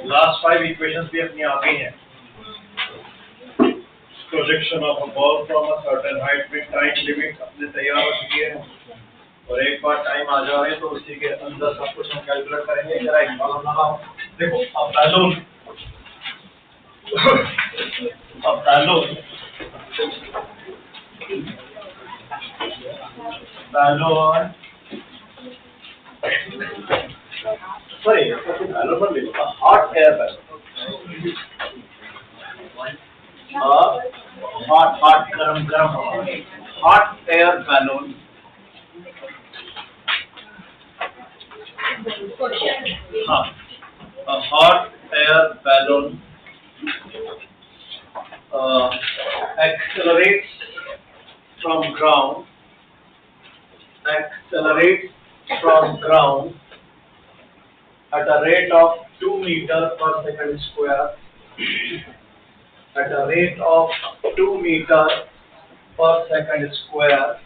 Last 5 equations भी अपनी आ गई हैं। Projection of a ball from a certain height with time limit अपने तैयार हो चुकी है, और एक बार टाइम आ जाए तो उसी के अंदर सब कुछ हम कैलकुलेट करेंगे। जरा एक कॉलम लगाओ। देखो अब बैलून सॉरी बैलून मत लिखो, हॉट एयर बैलून, हॉट गरम हॉट एयर बैलून हाँ, a hot air balloon accelerates from ground at a rate of 2 meters per second square, at a rate of 2 meters per second square,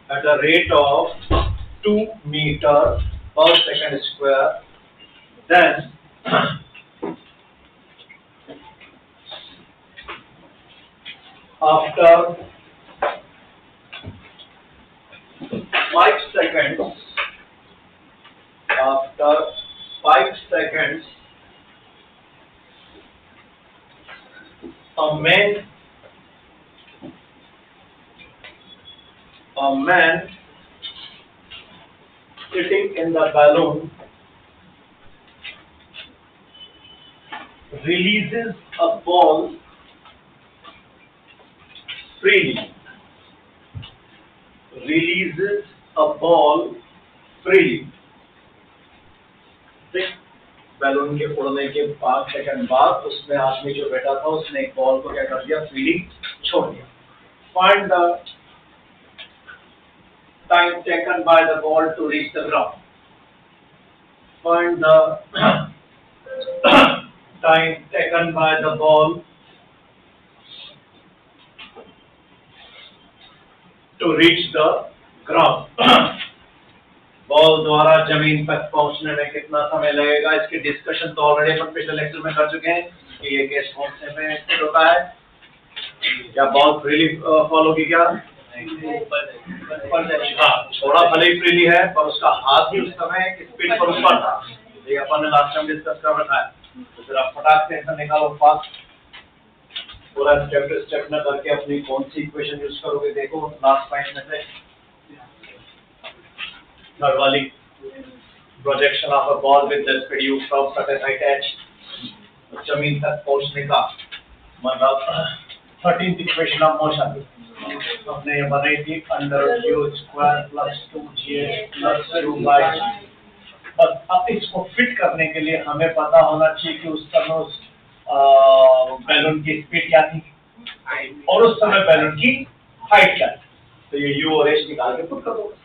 at a rate of 2 meters per second square, then after 5 seconds, a man sitting in the balloon releases a ball freely. Balloon के उड़ने के 5 second बाद उसमें आदमी जो बैठा था उसने एक बॉल को क्या कर दिया, फ्रीली छोड़ दिया। Find the time taken by the ball to reach the ground. Find the time taken by the ball to reach the ground. Ball द्वारा जमीन तक पहुंचने में कितना समय लगेगा, इसकी डिस्कशन तो ऑलरेडी अपन पिछले लेक्चर में कर चुके हैं कि ये केस कौन से में फिट होता है। क्या बॉल फ्रीली फॉलो की क्या? हाँ, छोड़ा भले ही फ्रीली है पर उसका हाथ भी उस समय स्पीड पर ऊपर था। ये अपन ने लास्ट टाइम डिस्कस कर रखा है। तो जरा फटाक से ऐसा निकालो फास्ट, पूरा स्टेप टू स्टेप न करके अपनी कौन सी इक्वेशन यूज करोगे। देखो लास्ट पॉइंट में से थर्ड वाली, projection of a ball with the speed you from certain height h, जमीन तक पहुंचने का मतलब 13th इक्वेशन ऑफ मोशन हमने ये बनाई थी under u square plus 2gh plus u by g। बस अब इसको फिट करने के लिए हमें पता होना चाहिए कि उस समय उस बैलून की स्पीड क्या थी और उस समय बैलून की हाइट क्या थी। तो ये u और h निकाल के पुट कर दो।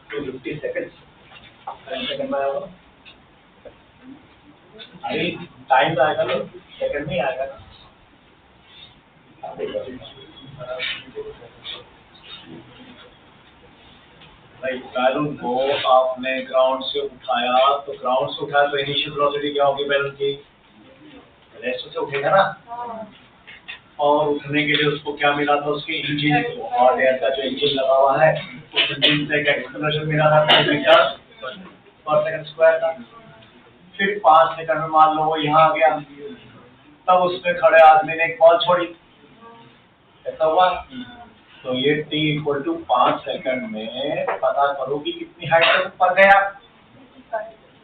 250 सेकंड में आएगा। अरे टाइम आएगा ना, सेकंड में आएगा ना। भाई बैलून को आपने ग्राउंड से उठाया, तो ग्राउंड से उठाया तो इनिशियल वेलोसिटी क्या होगी बैलून की? रेस्ट से उठेगा ना। और उठने के लिए उसको क्या मिला था? उसके इंजन को, हॉट एयर का जो इंजन लगा हुआ है उस इंजन से एक एक्सेलरेशन मिला था 2 मीटर पर सेकंड स्क्वायर का। फिर 5 सेकंड में मान लो वो यहाँ आ गया, तब उसमें खड़े आदमी ने एक बॉल छोड़ी, ऐसा हुआ। तो ये t = 5 सेकंड में पता करो कि कितनी हाइट तक ऊपर गया।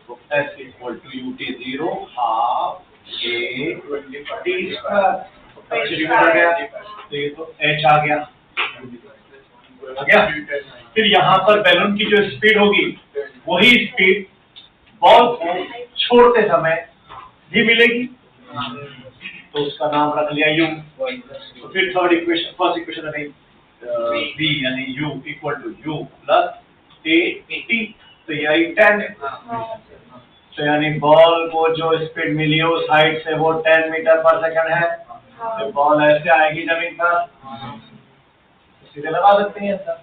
तो s = ut0 ½ a 20 स्क्वायर गया, तो ये तो h आ गया। फिर यहाँ पर बैलून की जो स्पीड होगी वही स्पीड बॉल को छोड़ते समय भी मिलेगी, तो उसका नाम रख लिया u। तो फिर थर्ड इक्वेशन, फर्स्ट इक्वेशन रही v यानी u = u + a t, तो यही 10। तो यानी बॉल को जो स्पीड मिली है उस हाइट से वो 10 मीटर पर सेकंड है। तो बॉल ऐसे आएगी जमीन पर, सीधे लगा सकते हैं सर।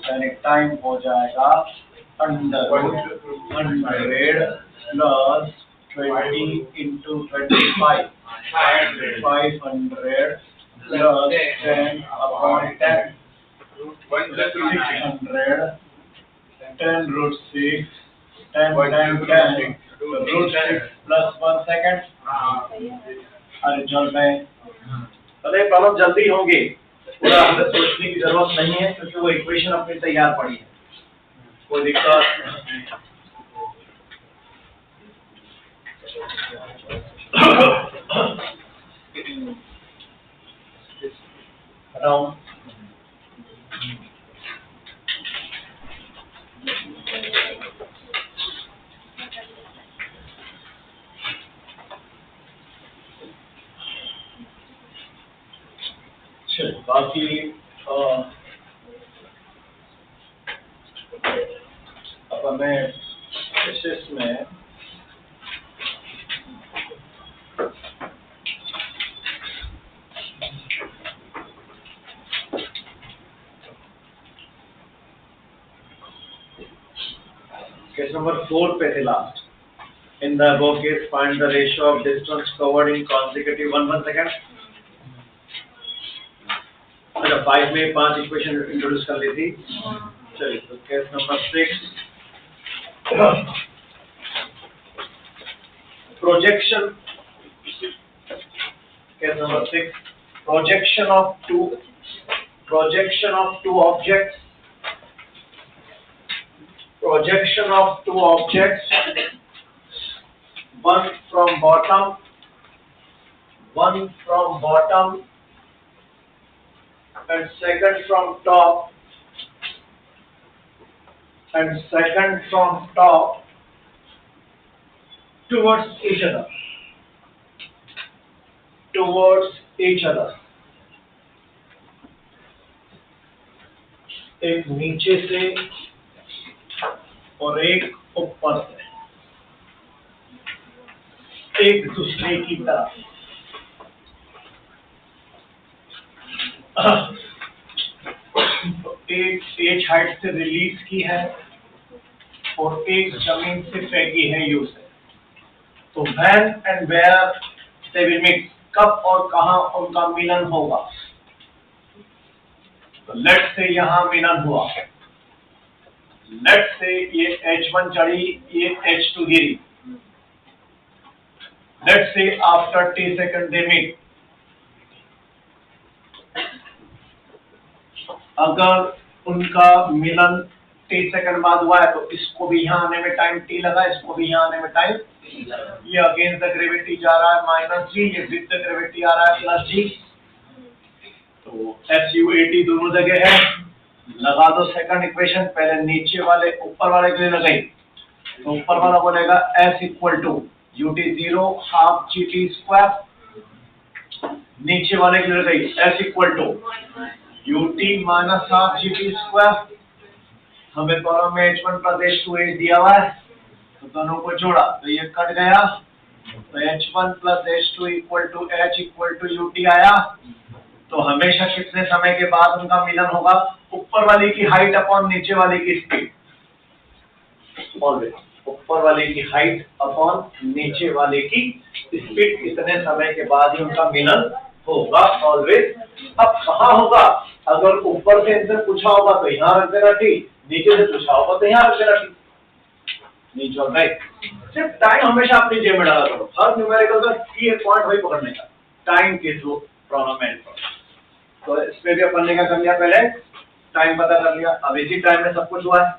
यानी टाइम हो जाएगा 100 + 20 × 25 500 + 10/10 600 10√6 10 √6 + 1 सेकंड। अरे चल में अरे प्रॉब्लम जल्दी होंगे, पूरा हमें सोचने की जरूरत नहीं है क्योंकि वो इक्वेशन अपनी तैयार पड़ी है, कोई दिक्कत बताऊं। बाकी अब हमें विशेष में केस नंबर 4 पे थे last. In the above case find the ratio of distance covered in consecutive 1 second. अच्छा 5 में 5 इक्वेशन इंट्रोड्यूस कर ली थी। चलिए तो case number 6 projection. Case number 6 projection of two objects one from bottom and second from top towards each other एक नीचे से और एक ऊपर से एक दूसरे की तरफ। एक एज हाइट से रिलीज की है और एक जमीन से फेंकी है यू से। तो when and where they will meet, कब और कहां उनका मिलन होगा। तो लेट से यहां मिलन हुआ, लेट से ये H1 चढ़ी, ये H2 गिरी। Let say after t second they meet. अगर उनका मिलन t सेकंड बाद हुआ है तो इसको भी यहाँ आने में टाइम t लगा, इसको भी यहाँ आने में टाइम। ये अगेंस्ट द ग्रेविटी जा रहा है -g, ये विद द ग्रेविटी आ रहा है +g। तो SUAT दोनों जगह है। लगा दो सेकंड इक्वेशन, पहले नीचे वाले ऊपर वाले के लिए लगाई। तो ऊपर वाला बोलेगा S = ut0 ½ gt²। नीचे वाले के लिए लगाई S = ut - ½ gt²। हमें कॉलम में h1 प्लस h2 h दिया हुआ है, तो दोनों को जोड़ा तो ये कट गया, तो h1 plus h2 equal to h equal to ut आया। तो हमेशा कितने समय के बाद उनका मिलन होगा? ऊपर वाली की हाइट अपॉन नीचे वाली की स्पीड, ऑलवेज ऊपर वाले की हाइट अपॉन नीचे वाले की स्पीड, इतने समय के बाद ही उनका मिलन होगा ऑलवेज। अब कहाँ होगा? अगर ऊपर से इनसे पूछा होगा तो यहाँ रख देना t, नीचे से पूछा होगा तो यहाँ रख देना t। नीचे और राइट, सिर्फ टाइम हमेशा अपनी जेब में डाला करो। हर न्यूमेरिकल का की एक पॉइंट वही पकड़ने का, टाइम के थ्रू प्रॉब्लम में। तो इसमें भी अपन ने क्या कर लिया, पहले टाइम पता कर लिया, अब इसी टाइम में सब कुछ हुआ है।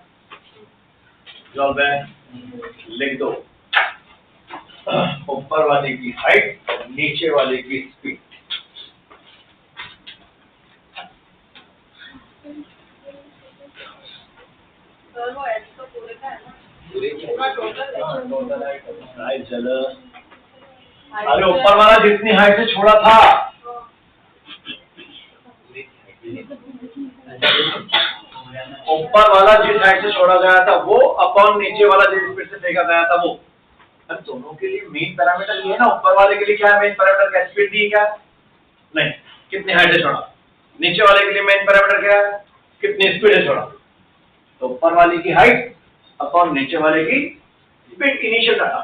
जॉब है लिख दो, ऊपर वाले की हाइट और नीचे वाले की स्पीड। सर वो एच तो पूरे का है ना, पूरा टोटल हाइट चलो, अरे ऊपर वाला जितनी हाइट से छोड़ा था, ऊपर वाला जिस हाइट से छोड़ा गया था वो अपॉन नीचे वाला जिस स्पीड से फेंका गया था वो। अब दोनों के लिए मेन पैरामीटर ये है ना, ऊपर वाले के लिए क्या है मेन पैरामीटर, क्या स्पीड दी क्या नहीं, कितनी हाइट से छोड़ा। नीचे वाले के लिए मेन पैरामीटर क्या है, कितनी स्पीड से छोड़ा। तो ऊपर वाले की हाइट अपॉन नीचे वाले की स्पीड, इनिशियल डाटा,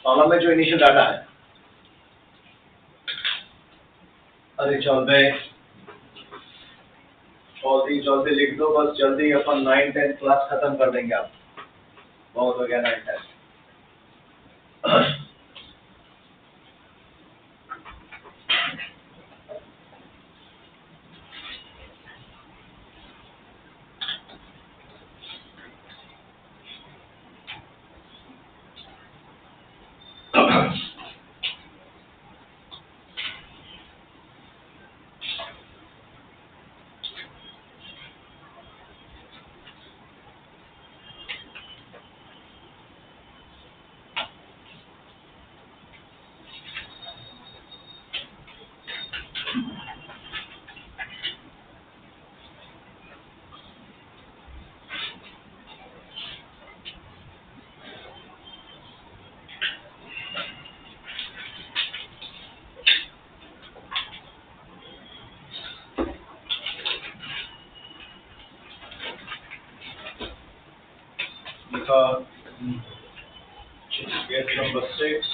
कॉलम में जो इनिशियल डाटा है। अरे जल्दी लिख दो बस, जल्दी अपन 9 10 क्लास खत्म कर देंगे। आप बहुत हो गया 9 10। Case number 6,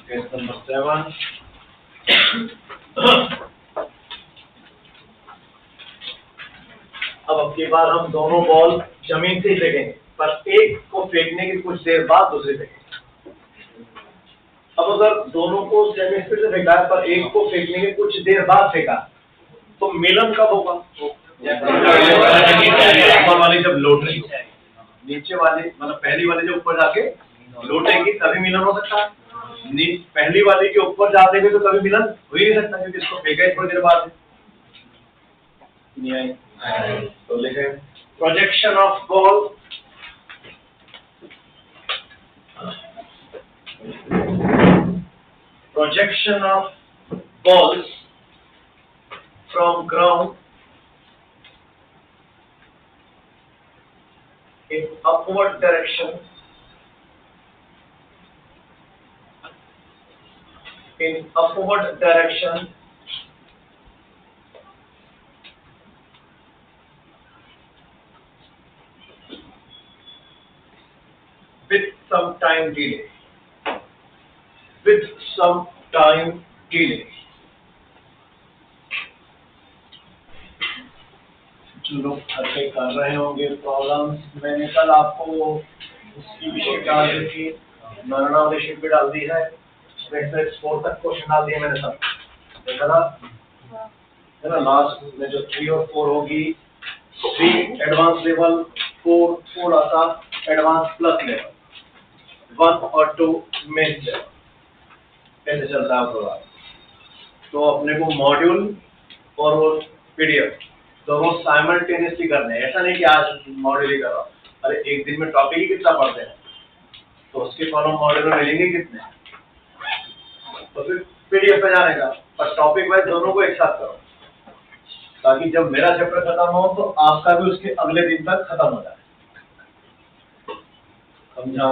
case number 7. अब की बार हम दोनों बॉल जमीन से ही फेंकेंगे, पर एक को फेंकने के कुछ देर बाद दूसरे फेंकेंगे। अब अगर दोनों को सेमी स्पीड से फेंका है पर एक को फेंकने के कुछ देर बाद फेंका, तो मिलन कब होगा? ऊपर वाली जब लौट रही हो, नीचे वाले मतलब पहली वाली जब ऊपर जाके लौटेगी तभी मिलन हो सकता है। पहली वाली के ऊपर जाते हुए तो कभी मिलन हो ही नहीं सकता, क्योंकि इसको फेंका ही थोड़ी देर बाद नहीं आई। तो लिखे projection of ball balls from ground in upward direction with some time delay. जो लोग घर पे कर रहे होंगे प्रॉब्लम्स, मैंने कल आपको उसकी भी शीट डाल दी थी, नरना वाली शीट भी डाल दी है, वैसे 4 तक क्वेश्चन डाल दिए मैंने, सब देखा था है ना। लास्ट में जो 3 और 4 होगी, 3 एडवांस लेवल, 4 थोड़ा सा एडवांस प्लस लेवल, 1 और 2 मेन लेवल, कैसे चलता है होगा। तो अपने को मॉड्यूल और वो पीडीएफ दोनों साइमल्टेनियसली करने हैं। ऐसा नहीं कि आज मॉड्यूल ही करो, अरे एक दिन में टॉपिक ही कितना पढ़ते हैं, तो उसके कॉलम मॉड्यूल में मिलेंगे कितने, तो फिर पीडीएफ पे जाने का, पर टॉपिक वाइज दोनों को एक साथ करो। ताकि जब मेरा चैप्टर खत्म हो तो आपका भी उसके अगले दिन तक खत्म हो जाए। समझा?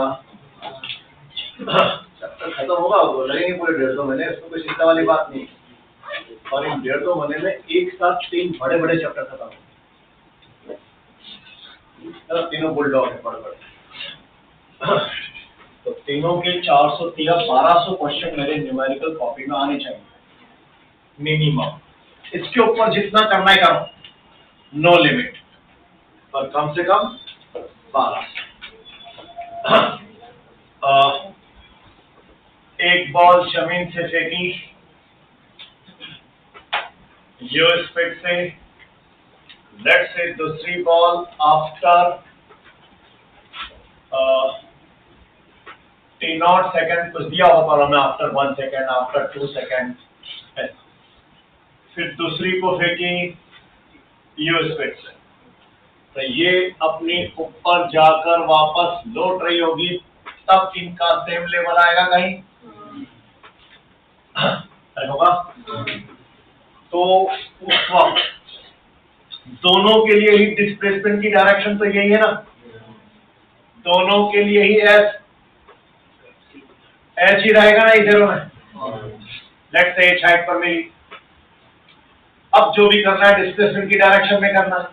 चैप्टर खत्म होगा वो लगेंगे पूरे 1.5 महीने, इसमें कोई चिंता वाली बात नहीं। और इन 1.5 महीने में एक साथ 3 बड़े बड़े चैप्टर खत्म हो, तीनों बुलडॉग है बड़े बड़े। तो तीनों के 413 1200 क्वेश्चन मेरे न्यूमेरिकल कॉपी में आने चाहिए मिनिमम। इसके ऊपर जितना करना है करो, नो लिमिट, पर कम से कम 1200। एक बॉल जमीन से फेंकी यू स्पीड से, लेट्स से दूसरी बॉल आफ्टर T0 सेकेंड, कुछ दिया होगा प्रॉब्लम में, आफ्टर 1 सेकेंड, आफ्टर 2 सेकेंड, फिर दूसरी को फेंकी यू स्पीड से, तो ये अपनी ऊपर जाकर वापस लौट रही होगी, तब इनका सेम लेवल आएगा कहीं होगा। तो उस वक्त दोनों के लिए ही डिस्प्लेसमेंट की डायरेक्शन तो यही है ना, दोनों के लिए ही एच ही रहेगा ना इधर में। लेट्स से एच हाइट पर मिली, अब जो भी करना है डिस्प्लेसमेंट की डायरेक्शन में करना है।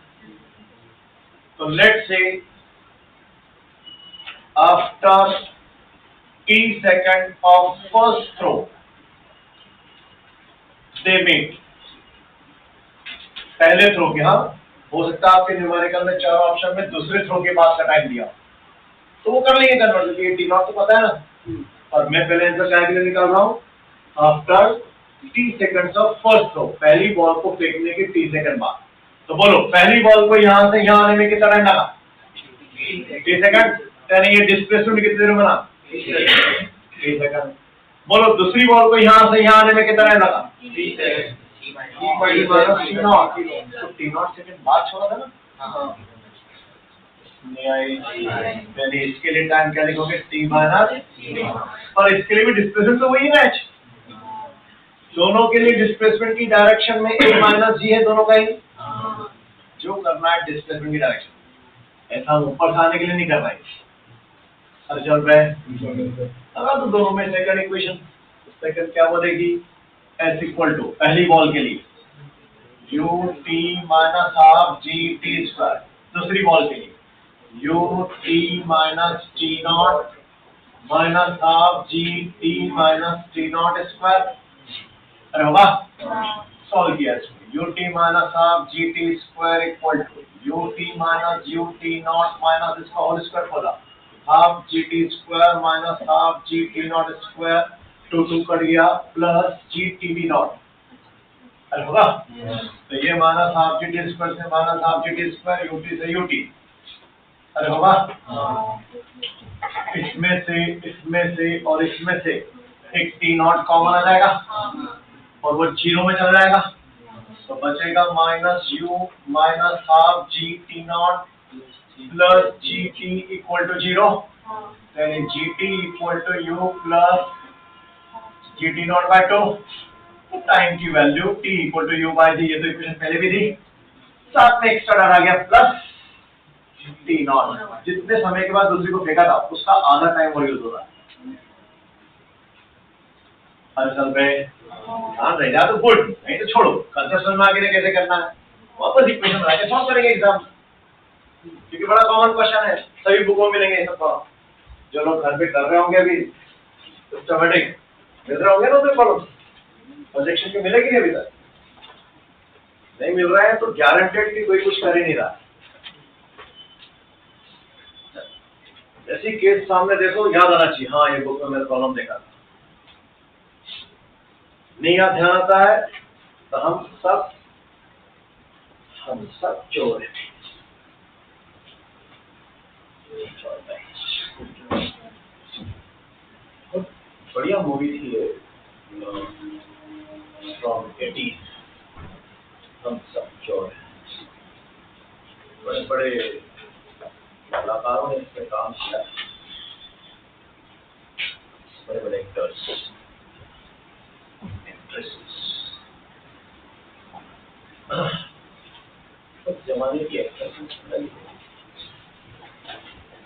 तो let's say after t second of first throw they meet, पहले थ्रो के, हाँ हो सकता है आपके न्यूमेरिकल में 4 ऑप्शन में दूसरे थ्रो के बाद का टाइम दिया तो वो कर लेंगे कन्वर्ट, क्योंकि T0 तो पता है ना, और मैं पहले आंसर क्या के लिए निकाल रहा हूं, after t seconds of first throw, पहली बॉल को फेंकने के t सेकंड बाद। तो बोलो पहली बॉल को यहां से यहां आने में कितना टाइम लगा, t सेकंड, यानी ये डिस्प्लेसमेंट कितने देर में बना, t सेकंड। बोलो दूसरी बॉल को यहां से यहां आने में कितना टाइम लगा, T0 सेकंड बाद छोड़ा था ना, इसके लिए टाइम क्या लिखोगे, t माइनस, और इसके लिए भी डिस्प्लेसमेंट तो वही है ना h, दोनों के लिए डिस्प्लेसमेंट की डायरेक्शन में a माइनस जी है दोनों का ही, जो करना है डिस्प्लेसमेंट की डायरेक्शन, ऐसा हम ऊपर से आने के लिए नहीं कर रहे हैं। अरे चल रहे अगर तो दोनों में सेकंड इक्वेशन, सेकंड क्या बनेगी, s इक्वल टू पहली बॉल के लिए u t minus half g t square, दूसरी बॉल के लिए u t minus t naught minus half g t minus t naught square. अरे होगा, सॉल्व किया इसमें, u t minus half g t square equal to u t minus u t naught minus इसका whole square बोला, half g t square minus half g t naught square, 2 cut गया, plus g t v nought. अरे होगा, तो ये minus half g t square से minus half g t square, u t से u t. अरे होगा, इसमें से और इसमें से एक टी नॉट कॉमन आ जाएगा और वो 0 में चला जाएगा, तो बचेगा minus u minus half g t nought plus g t equal to 0, यानी g t equal to u plus g t nought by 2, time की value t equal to u by g, ये तो इक्वेशन पहले भी थी, साथ में extra डाला गया प्लस टी नॉट, जितने समय के बाद दूसरी को फेंका था उसका आधा टाइम और यूज हो रहा है। हर साल पे ध्यान रह जाए तो गुड, नहीं तो छोड़ो, कंसेप्शन में आगे कैसे करना है वापस इक्वेशन बना के सॉल्व करेंगे एग्जाम, क्योंकि बड़ा कॉमन क्वेश्चन है, सभी बुकों में मिलेंगे सब, जो लोग घर पे कर रहे होंगे अभी सिस्टमैटिक मिल रहे होंगे ना उसमें प्रॉब्लम, प्रोजेक्शन के मिलेगी नहीं, अभी तक नहीं मिल रहा है तो गारंटेड कि कोई कुछ कर ही नहीं रहा। ऐसी केस सामने देखो याद आना चाहिए, हाँ ये बुक में मैंने प्रॉब्लम देखा था, नहीं याद ध्यान आता है तो हम सब चोर हैं। बढ़िया मूवी थी ये, फ्रॉम 80s, हम सब चोर हैं, बड़े बड़े कलाकारों ने इस पे काम किया, बड़े बड़े एक्टर्स, एक्ट्रेसेस।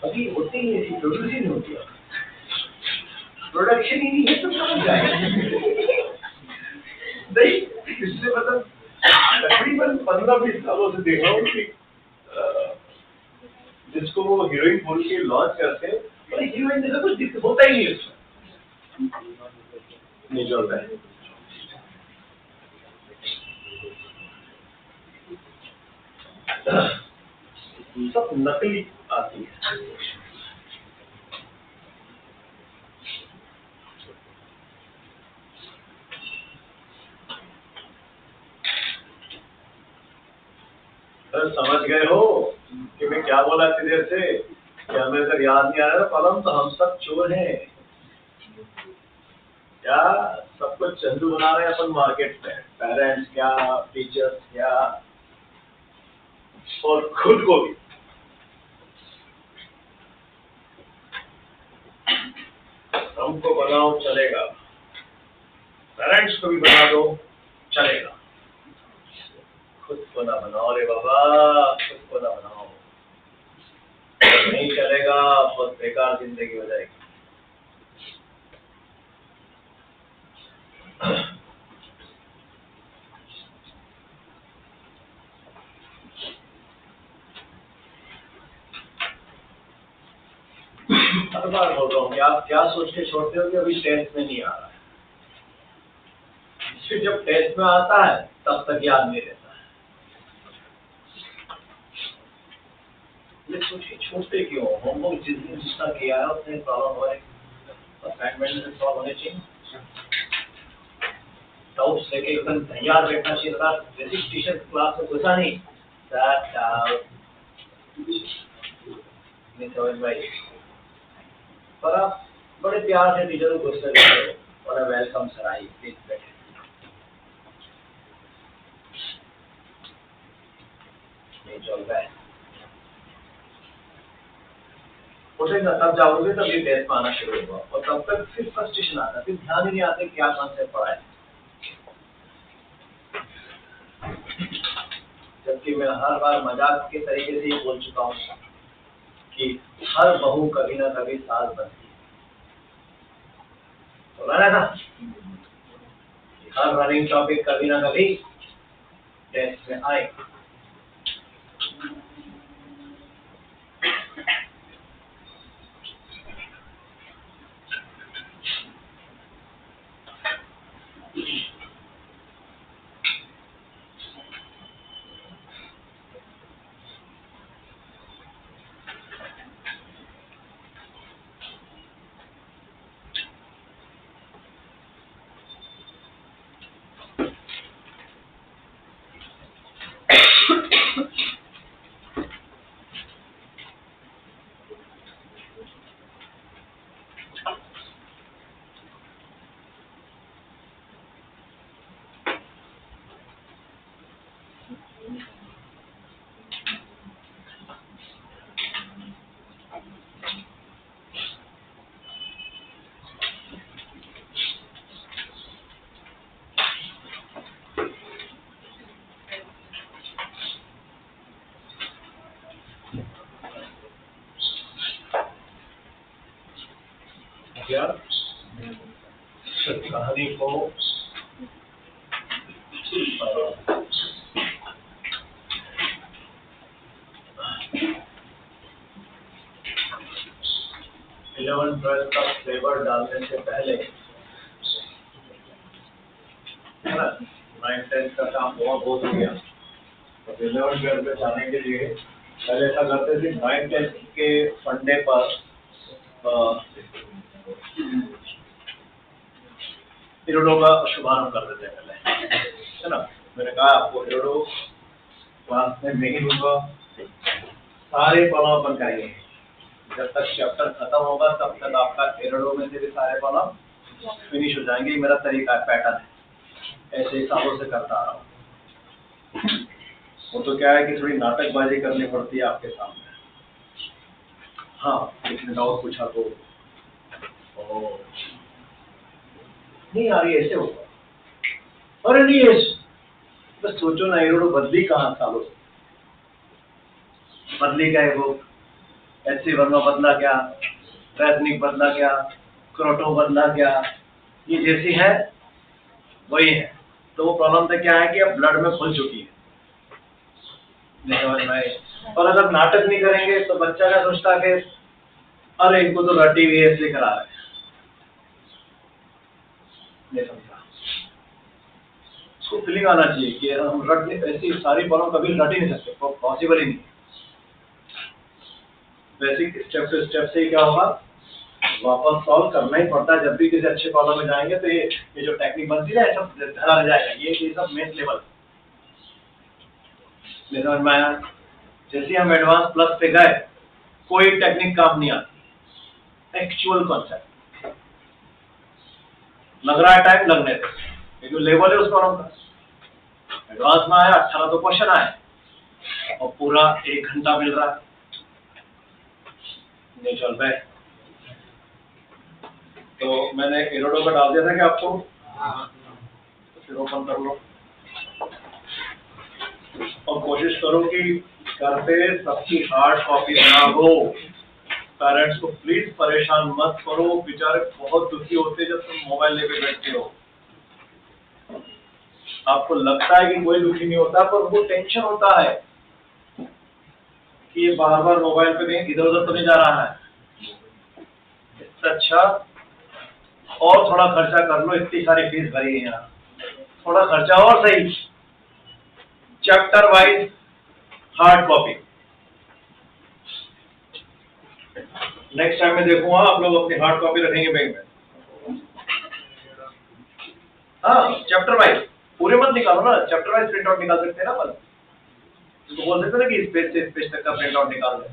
अभी होती ही नहीं, प्रोड्यूस ही नहीं होती, प्रोडक्शन ही नहीं है तो कहाँ जाएगा? नहीं, इसलिए मतलब तकरीबन 15-20 सालों से देख रहा हूँ कि जिसको वो हीरोइन बोल के लॉन्च करते हैं, पर हीरोइन जैसा कुछ होता ही नहीं है उसमें, नहीं चलता है। सब नकली आती है। सर समझ गए हो कि मैं क्या बोला इतनी देर से? क्या मेरे तक याद नहीं आ रहा? कलम तो हम सब चोर हैं क्या? सब कुछ चंदू बना रहे हैं अपन मार्केट में, पेरेंट्स क्या, टीचर्स क्या, और खुद को भी। हमको बनाओ चलेगा, पेरेंट्स को भी बना दो चलेगा, खुद को ना बनाओ रे बाबा, खुद को ना बनाओ, नहीं चलेगा, बहुत बेकार जिंदगी हो जाएगी। हर बार बोल रहा हूँ कि आप क्या सोच के छोड़ते हो कि अभी टेस्ट में नहीं आ रहा है, फिर जब टेस्ट में आता है तब तक याद नहीं रहता है। ये सोच के छोड़ते क्यों? होमवर्क जिसने जितना किया है उतने प्रॉब्लम हो रहे, असाइनमेंट में सॉल्व होने चाहिए, डाउट्स लेके एकदम तैयार बैठना चाहिए था। जैसे टीचर क्लास में घुसा नहीं, नहीं समझ भाई, पर आप बड़े प्यार से टीचर को घुसते रहते हो और वेलकम सर, आई प्लीज बैठे, नहीं चल रहा है, उठेगा तब जाओगे तब ये टेस्ट में आना शुरू होगा, और तब तक फिर फ्रस्ट्रेशन आता है, फिर ध्यान ही नहीं आता क्या कॉन्सेप्ट पढ़ा है। जबकि मैं हर बार मजाक के तरीके से ही बोल चुका हूँ कि हर बहू कभी ना कभी सास बनती है, बोला ना था, हर रनिंग टॉपिक कभी ना कभी टेस्ट में आए। क्या कहानी को 11th-12th का फ्लेवर डालने से पहले है ना, 9th-10th का काम बहुत हो गया, तो 11th-12th में जाने के लिए पहले ऐसा करते थे, 9th-10th के फंडे पर इरोडो का शुभारंभ कर देते हैं पहले, है ना। मैंने कहा आपको इरोडो क्लास में नहीं दूंगा, सारे प्रॉब्लम अपन करेंगे, जब तक चैप्टर खत्म होगा तब तक आपका इरोडो में से भी सारे प्रॉब्लम फिनिश हो जाएंगे। मेरा तरीका है, पैटर्न है, ऐसे ही सालों से करता आ रहा हूँ। वो तो क्या है कि थोड़ी नाटकबाजी करनी पड़ती है आपके सामने। हाँ, किसी डाउट पूछा तो नहीं आ रही, ऐसे होगा, अरे नहीं ऐसे, बस सोचो ना, इरोडो बदली कहाँ सालों से, बदली क्या है वो, एचसी वर्मा बदला क्या, रेजनिक बदला क्या, क्रोटो बदला क्या, ये जैसी है वही है। तो वो प्रॉब्लम तो क्या है कि अब ब्लड में घुल चुकी है, नहीं समझ में आई। और अगर नाटक नहीं करेंगे तो बच्चा क्या सोचता कि अरे इनको तो रटी हुई है इसलिए करा रहे हैं, नहीं समझा। उसको फीलिंग आना चाहिए कि हम रट नहीं, ऐसी सारी प्रॉब्लम कभी रट ही नहीं सकते, पॉसिबल ही नहीं। बेसिक स्टेप टू स्टेप से ही क्या होगा, वापस सॉल्व करना ही पड़ता है। जब भी किसी अच्छे प्रॉब्लम में जाएंगे तो ये जो टेक्निक बनती है सब धरा रह जाएगा, ये सब मेन लेवल समझ में आया। जैसे हम एडवांस प्लस पे गए कोई टेक्निक काम नहीं आती, एक्चुअल कॉन्सेप्ट लग रहा है टाइम लगने दे, ये जो लेवल है उस प्रॉब्लम का। एडवांस में आया 18 तो क्वेश्चन आए और पूरा 1 घंटा मिल रहा है, नहीं चल रहा है। तो मैंने एरोडो का डाल दिया था कि आपको, तो फिर ओपन कर लो और कोशिश करो कि घर पे सबकी हार्ड कॉपी बना हो। पेरेंट्स को प्लीज परेशान मत करो, बेचारे बहुत दुखी होते जब तुम मोबाइल लेके बैठते हो। आपको लगता है कि कोई दुखी नहीं होता, पर उनको टेंशन होता है कि ये बार बार मोबाइल पे कहीं इधर उधर तो नहीं जा रहा है। इससे अच्छा और थोड़ा खर्चा कर लो, इतनी सारी फीस भरी है यहाँ, थोड़ा खर्चा और सही, chapter wise hard copy. Next time मैं देखूंगा आप लोग अपनी हार्ड कॉपी रखेंगे बैग में। हाँ चैप्टर वाइज, पूरे मत निकालो ना, चैप्टर वाइज प्रिंट आउट निकाल सकते हैं ना अपन, तो बोल सकते हैं ना कि इस पेज से इस पेज तक का प्रिंट आउट निकाल दें।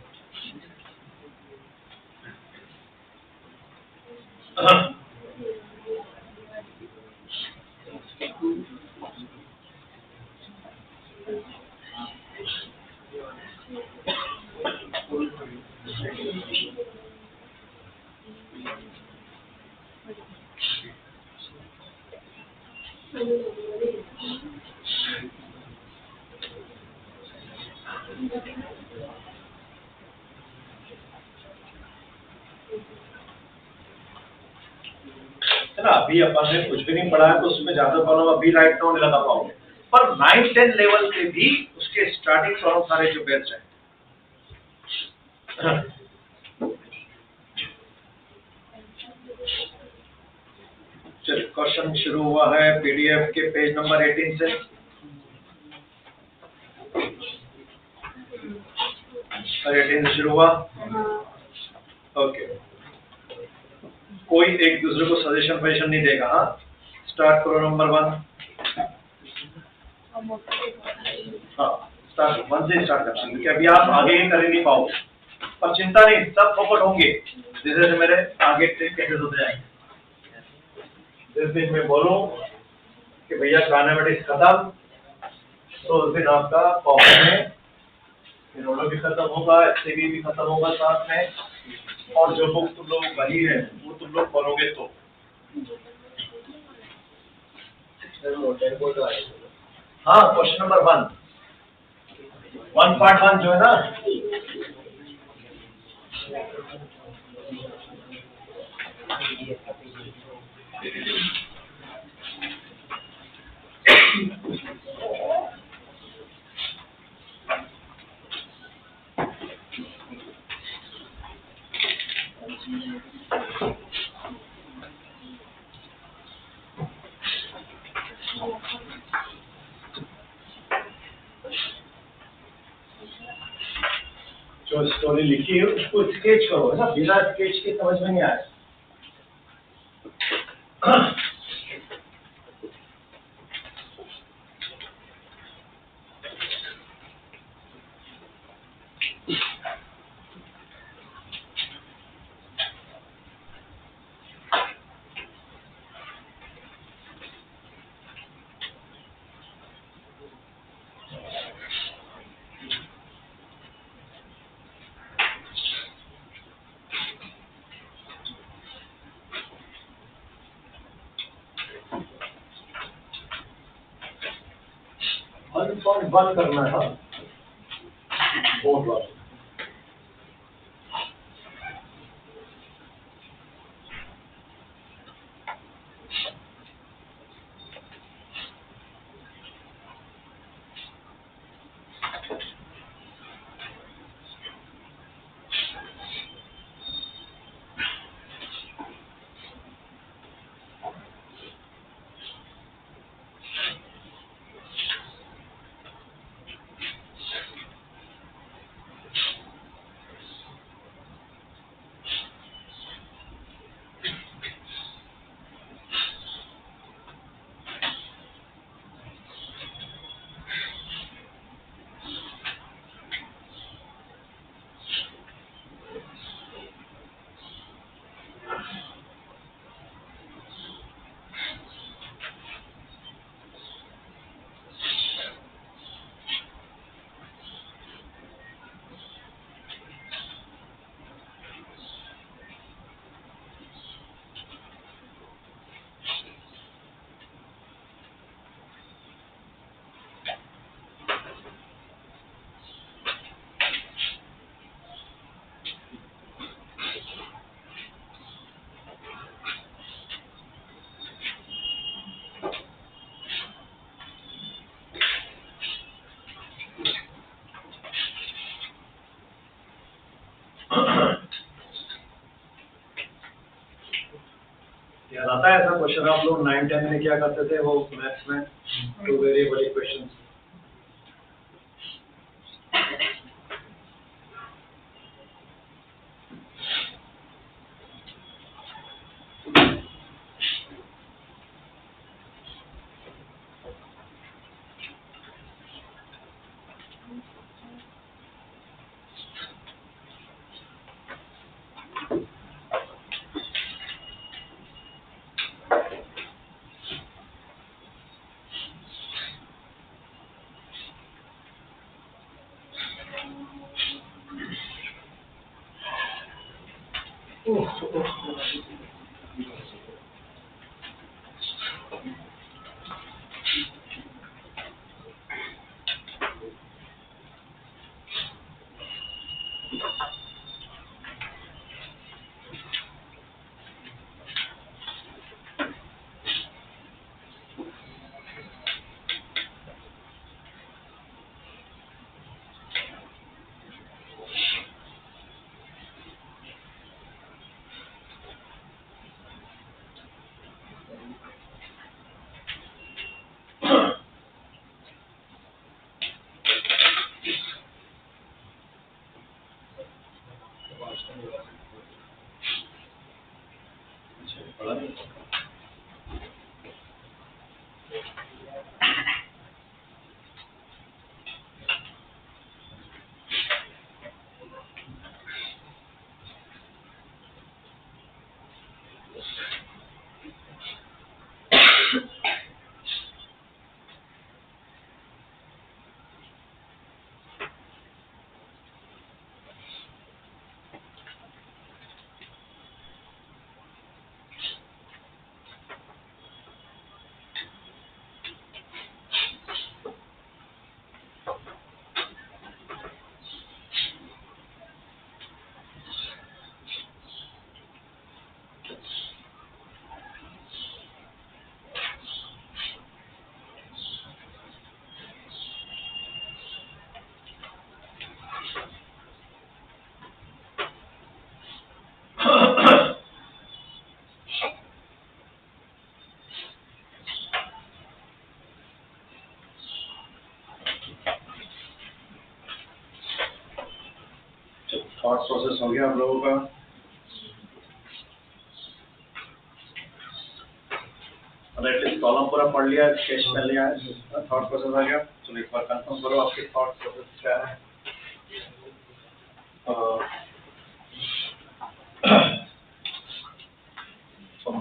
है ना, अभी अपन ने कुछ भी नहीं पढ़ा है तो उसमें ज्यादा प्रॉब्लम अभी राइट नाउ नहीं लगा पाओगे, पर 9-10 लेवल पे भी उसके स्टार्टिंग प्रॉब्लम सारे जो बेस्ट है। चलिए क्वेश्चन शुरू हुआ है पीडीएफ के पेज नंबर 18 से। और 18 से शुरू हुआ, ओके। कोई एक दूसरे को सजेशन नहीं देगा। हाँ स्टार्ट करो नंबर 1। हाँ स्टार्ट 1 से स्टार्ट करना, क्योंकि अभी आप आगे ही कर नहीं पाओगे, पर चिंता नहीं, सब फोकट होंगे जैसे जैसे मेरे आगे कैसे होते जाएंगे। जिस दिन मैं बोलूं कि भैया काइनेमेटिक्स खत्म, तो उस दिन आपका कॉमन में इनोडो भी खत्म होगा, एचसीवी भी खत्म होगा साथ में, और जो बुक तुम लोग भरी है वो तुम लोग पढ़ोगे तो। हाँ क्वेश्चन नंबर 1 पार्ट 1 जो है ना, जो स्टोरी लिखी है उसको स्केच करो, है ना, बिना स्केच के समझ में नहीं आए। बंद करना है। हाँ बोर्ड वाला याद आता है ऐसा क्वेश्चन आप लोग 9-10 में क्या करते थे वो मैथ्स में, two variable equation? Thought process हो गया आप लोगों का? एटलीस्ट कॉलम पूरा पढ़ लिया है, स्केच कर लिया है, थॉट प्रोसेस आ गया। चलो एक बार कंफर्म करो आपकी थॉट प्रोसेस क्या है।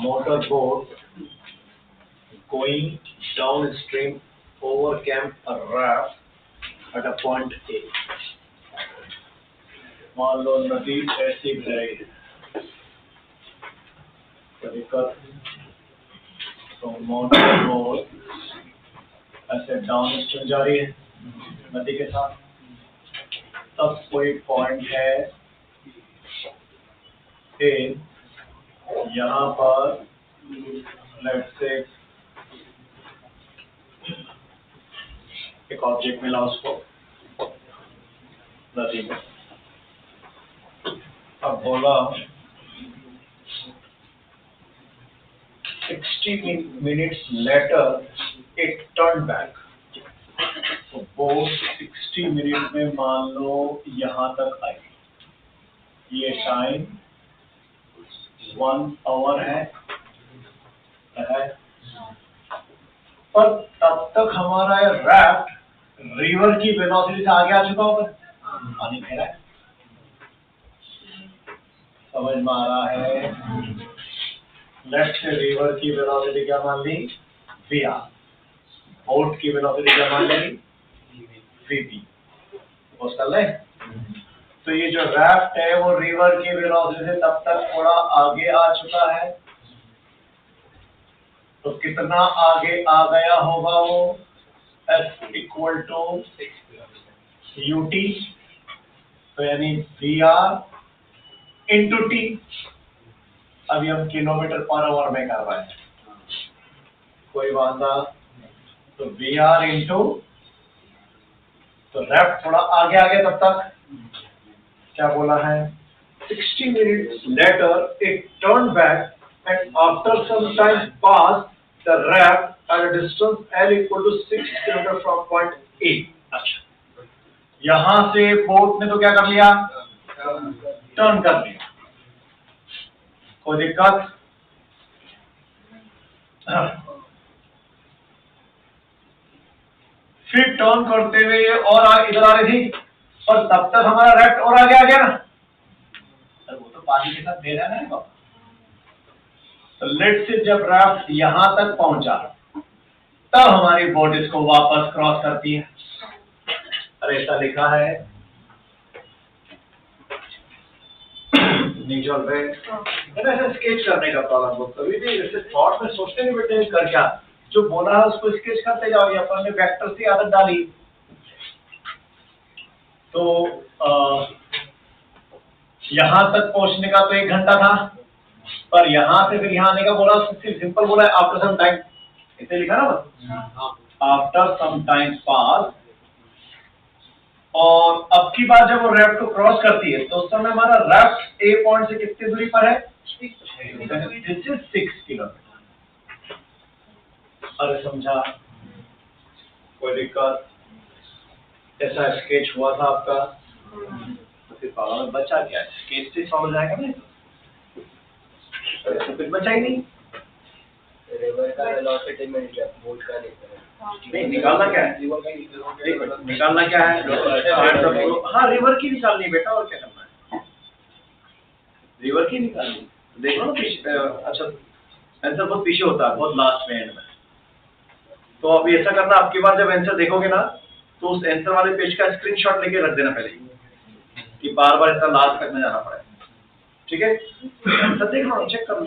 Motorboat going downstream overcame a raft at a point A. मान लो नदी ऐसी बह रही है, तो मोटरबोट ऐसे डाउनस्ट्रीम जा रही है नदी के साथ। तब कोई पॉइंट है ए, यहाँ पर लेट्स से एक ऑब्जेक्ट मिला उसको नदी में। अब बोला 60 minutes later it turned back। तो बोट 60 मिनट में मान लो यहाँ तक आई, ये टाइम 1 आवर है। पर तब तक हमारा रैफ्ट रिवर की वेलोसिटी से आगे आ चुका होगा, पानी बह रहा है, समझ में आ रहा है? लेफ्ट से रिवर की वेलोसिटी क्या मान ली? V r. बोट की वेलोसिटी क्या मान ली? We B. सपोज कर ले, तो ये जो रैफ्ट है वो रिवर की वेलोसिटी से तब तक थोड़ा आगे आ चुका है। तो कितना आगे आ गया होगा वो? F इक्वल टू UT, तो यानी VR इंटू T। अभी हम किलोमीटर पर आवर में कर रहे हैं, कोई वादा? तो VR इंटू, तो रैफ्ट थोड़ा आगे आ गया तब तक, क्या बोला है? 60 minutes later it turned back and after some time passed the raft at a distance L equal to 6 km from point A. अच्छा, यहां से बोट ने तो क्या कर लिया, टर्न कर लिया, कोई दिक्कत? फिर टर्न करते हुए ये और इधर आ रही थी और तब तक हमारा राफ्ट और आगे आ गया ना, वो तो पानी के साथ दे रहा है ना। तो लेट से जब राफ्ट यहां तक पहुंचा तब हमारी बोट इसको वापस क्रॉस करती है। अरे ऐसा लिखा है नीचे पे, ऐसे स्केच करने का प्रॉब्लम हो, कभी भी ऐसे थॉट में सोचते नहीं बेटे कर क्या, जो बोला है उसको स्केच करते जाओ, या अपन ने वेक्टर से आदत डाली। तो यहां तक पहुंचने का तो 1 घंटा था, पर यहां से फिर यहां आने का बोला, सिंपल बोला है आफ्टर सम टाइम, इसे लिखा ना आफ्टर सम टाइम पास। और अब की बार जब वो राफ्ट को क्रॉस करती है तो उस समय हमारा राफ्ट ए पॉइंट से कितनी दूरी पर है, दिस इज 6 किलोमीटर। अरे समझा, कोई दिक्कत? ऐसा स्केच हुआ था आपका, तो फिर पावर में बचा क्या, स्केच से समझ जाएगा ना, तो कुछ बचा ही नहीं। रिवर का वेलोसिटी मिल गया, बोट का नहीं, निकालना क्या है, निकालना क्या है, हाँ रिवर की निकालनी बेटा, और क्या करना है, रिवर की निकालनी। देख लो ना पीछे, अच्छा आंसर बहुत पीछे होता है, बहुत लास्ट में एंड में। तो अभी ऐसा करना, आपकी बार जब आंसर देखोगे ना तो उस आंसर वाले पेज का स्क्रीनशॉट लेके रख देना पहले ही, कि बार बार इतना लास्ट तक न जाना पड़े, ठीक है? आंसर देख लो, चेक कर लो,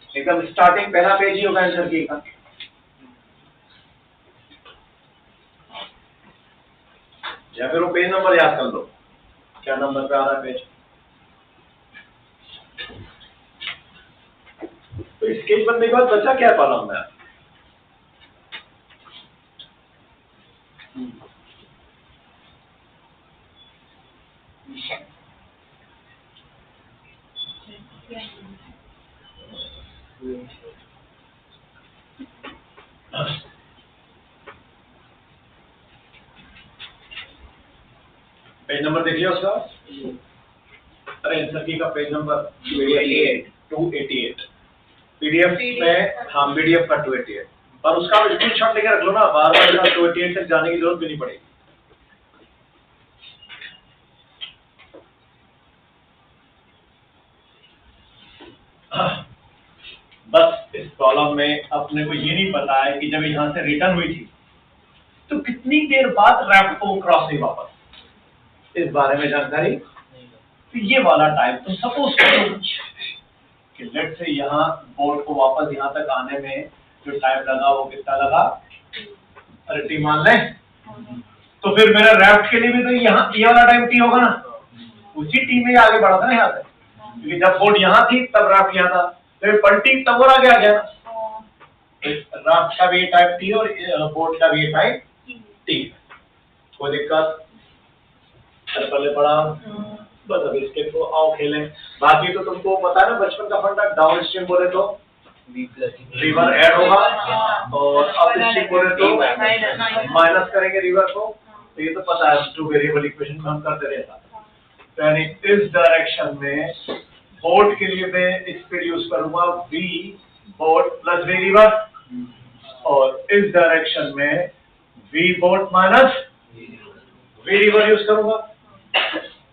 एकदम स्टार्टिंग पहला पेज ही होगा आंसर की का। या फिर वो पेज नंबर याद कर लो, क्या नंबर पे आ रहा है पेज। तो स्केच बनने के बाद बचा क्या कॉलम में, पेज नंबर देख लिया उसका। अरे आंसर की का पेज नंबर 288 पीडीएफ में, हाँ पीडीएफ का 288, और उसका स्क्रीनशॉट लेके रख लो ना, बार बार 288 तक जाने की जरूरत भी नहीं पड़ेगी। बस इस प्रॉब्लम में अपने को ये नहीं पता है कि जब यहां से रिटर्न हुई थी तो कितनी देर बाद राफ्ट को क्रॉस हुई वापस, इस बारे में जानकारी। तो ये वाला टाइम तुम सपोज करो कि लेट से यहाँ बोट को वापस यहाँ तक आने में जो टाइम लगा वो कितना लगा, अरे टी मान लें, तो फिर मेरा राफ्ट के लिए भी तो यहाँ ये वाला टाइम टी होगा ना, उसी टी में आगे बढ़ा था ना यहाँ से, क्योंकि जब बोट यहाँ थी तब राफ्ट यहाँ था, फिर पलटी तब और आगे आ गया। राफ्ट का भी ये टाइम टी और बोट का भी ये टाइम टी, कोई दिक्कत? पहले पढ़ा, बस अब इसके तो आओ खेलें। बाकी तो तुमको पता है ना बचपन का फंडा, डाउन स्ट्रीम बोले तो रिवर ऐड होगा और अप स्ट्रीम बोले तो माइनस करेंगे रिवर को, तो ये तो पता है, टू वेरिएबल इक्वेशन हम करते रहता। तो यानी इस डायरेक्शन में बोट के लिए मैं स्पीड यूज करूंगा v boat plus v river, और इस डायरेक्शन में v boat minus v river use करूंगा।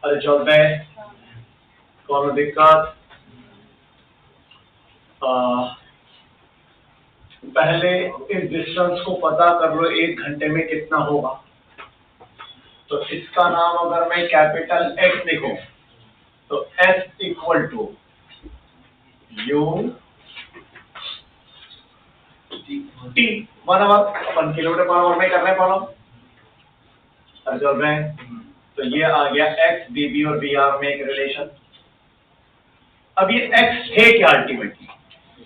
अरे चलते हैं, कौन दिक्कत? पहले इस डिस्टेंस को पता कर लो 1 घंटे में कितना होगा। तो इसका नाम अगर मैं कैपिटल X लिखूं तो S equal to U T 1 hour अपन किलोमीटर पर आवर में कर रहे हैं प्रॉब्लम, अरे चल रहे हैं। तो ये आ गया x dB और dr में एक रिलेशन। अब ये x है क्या अल्टीमेटली,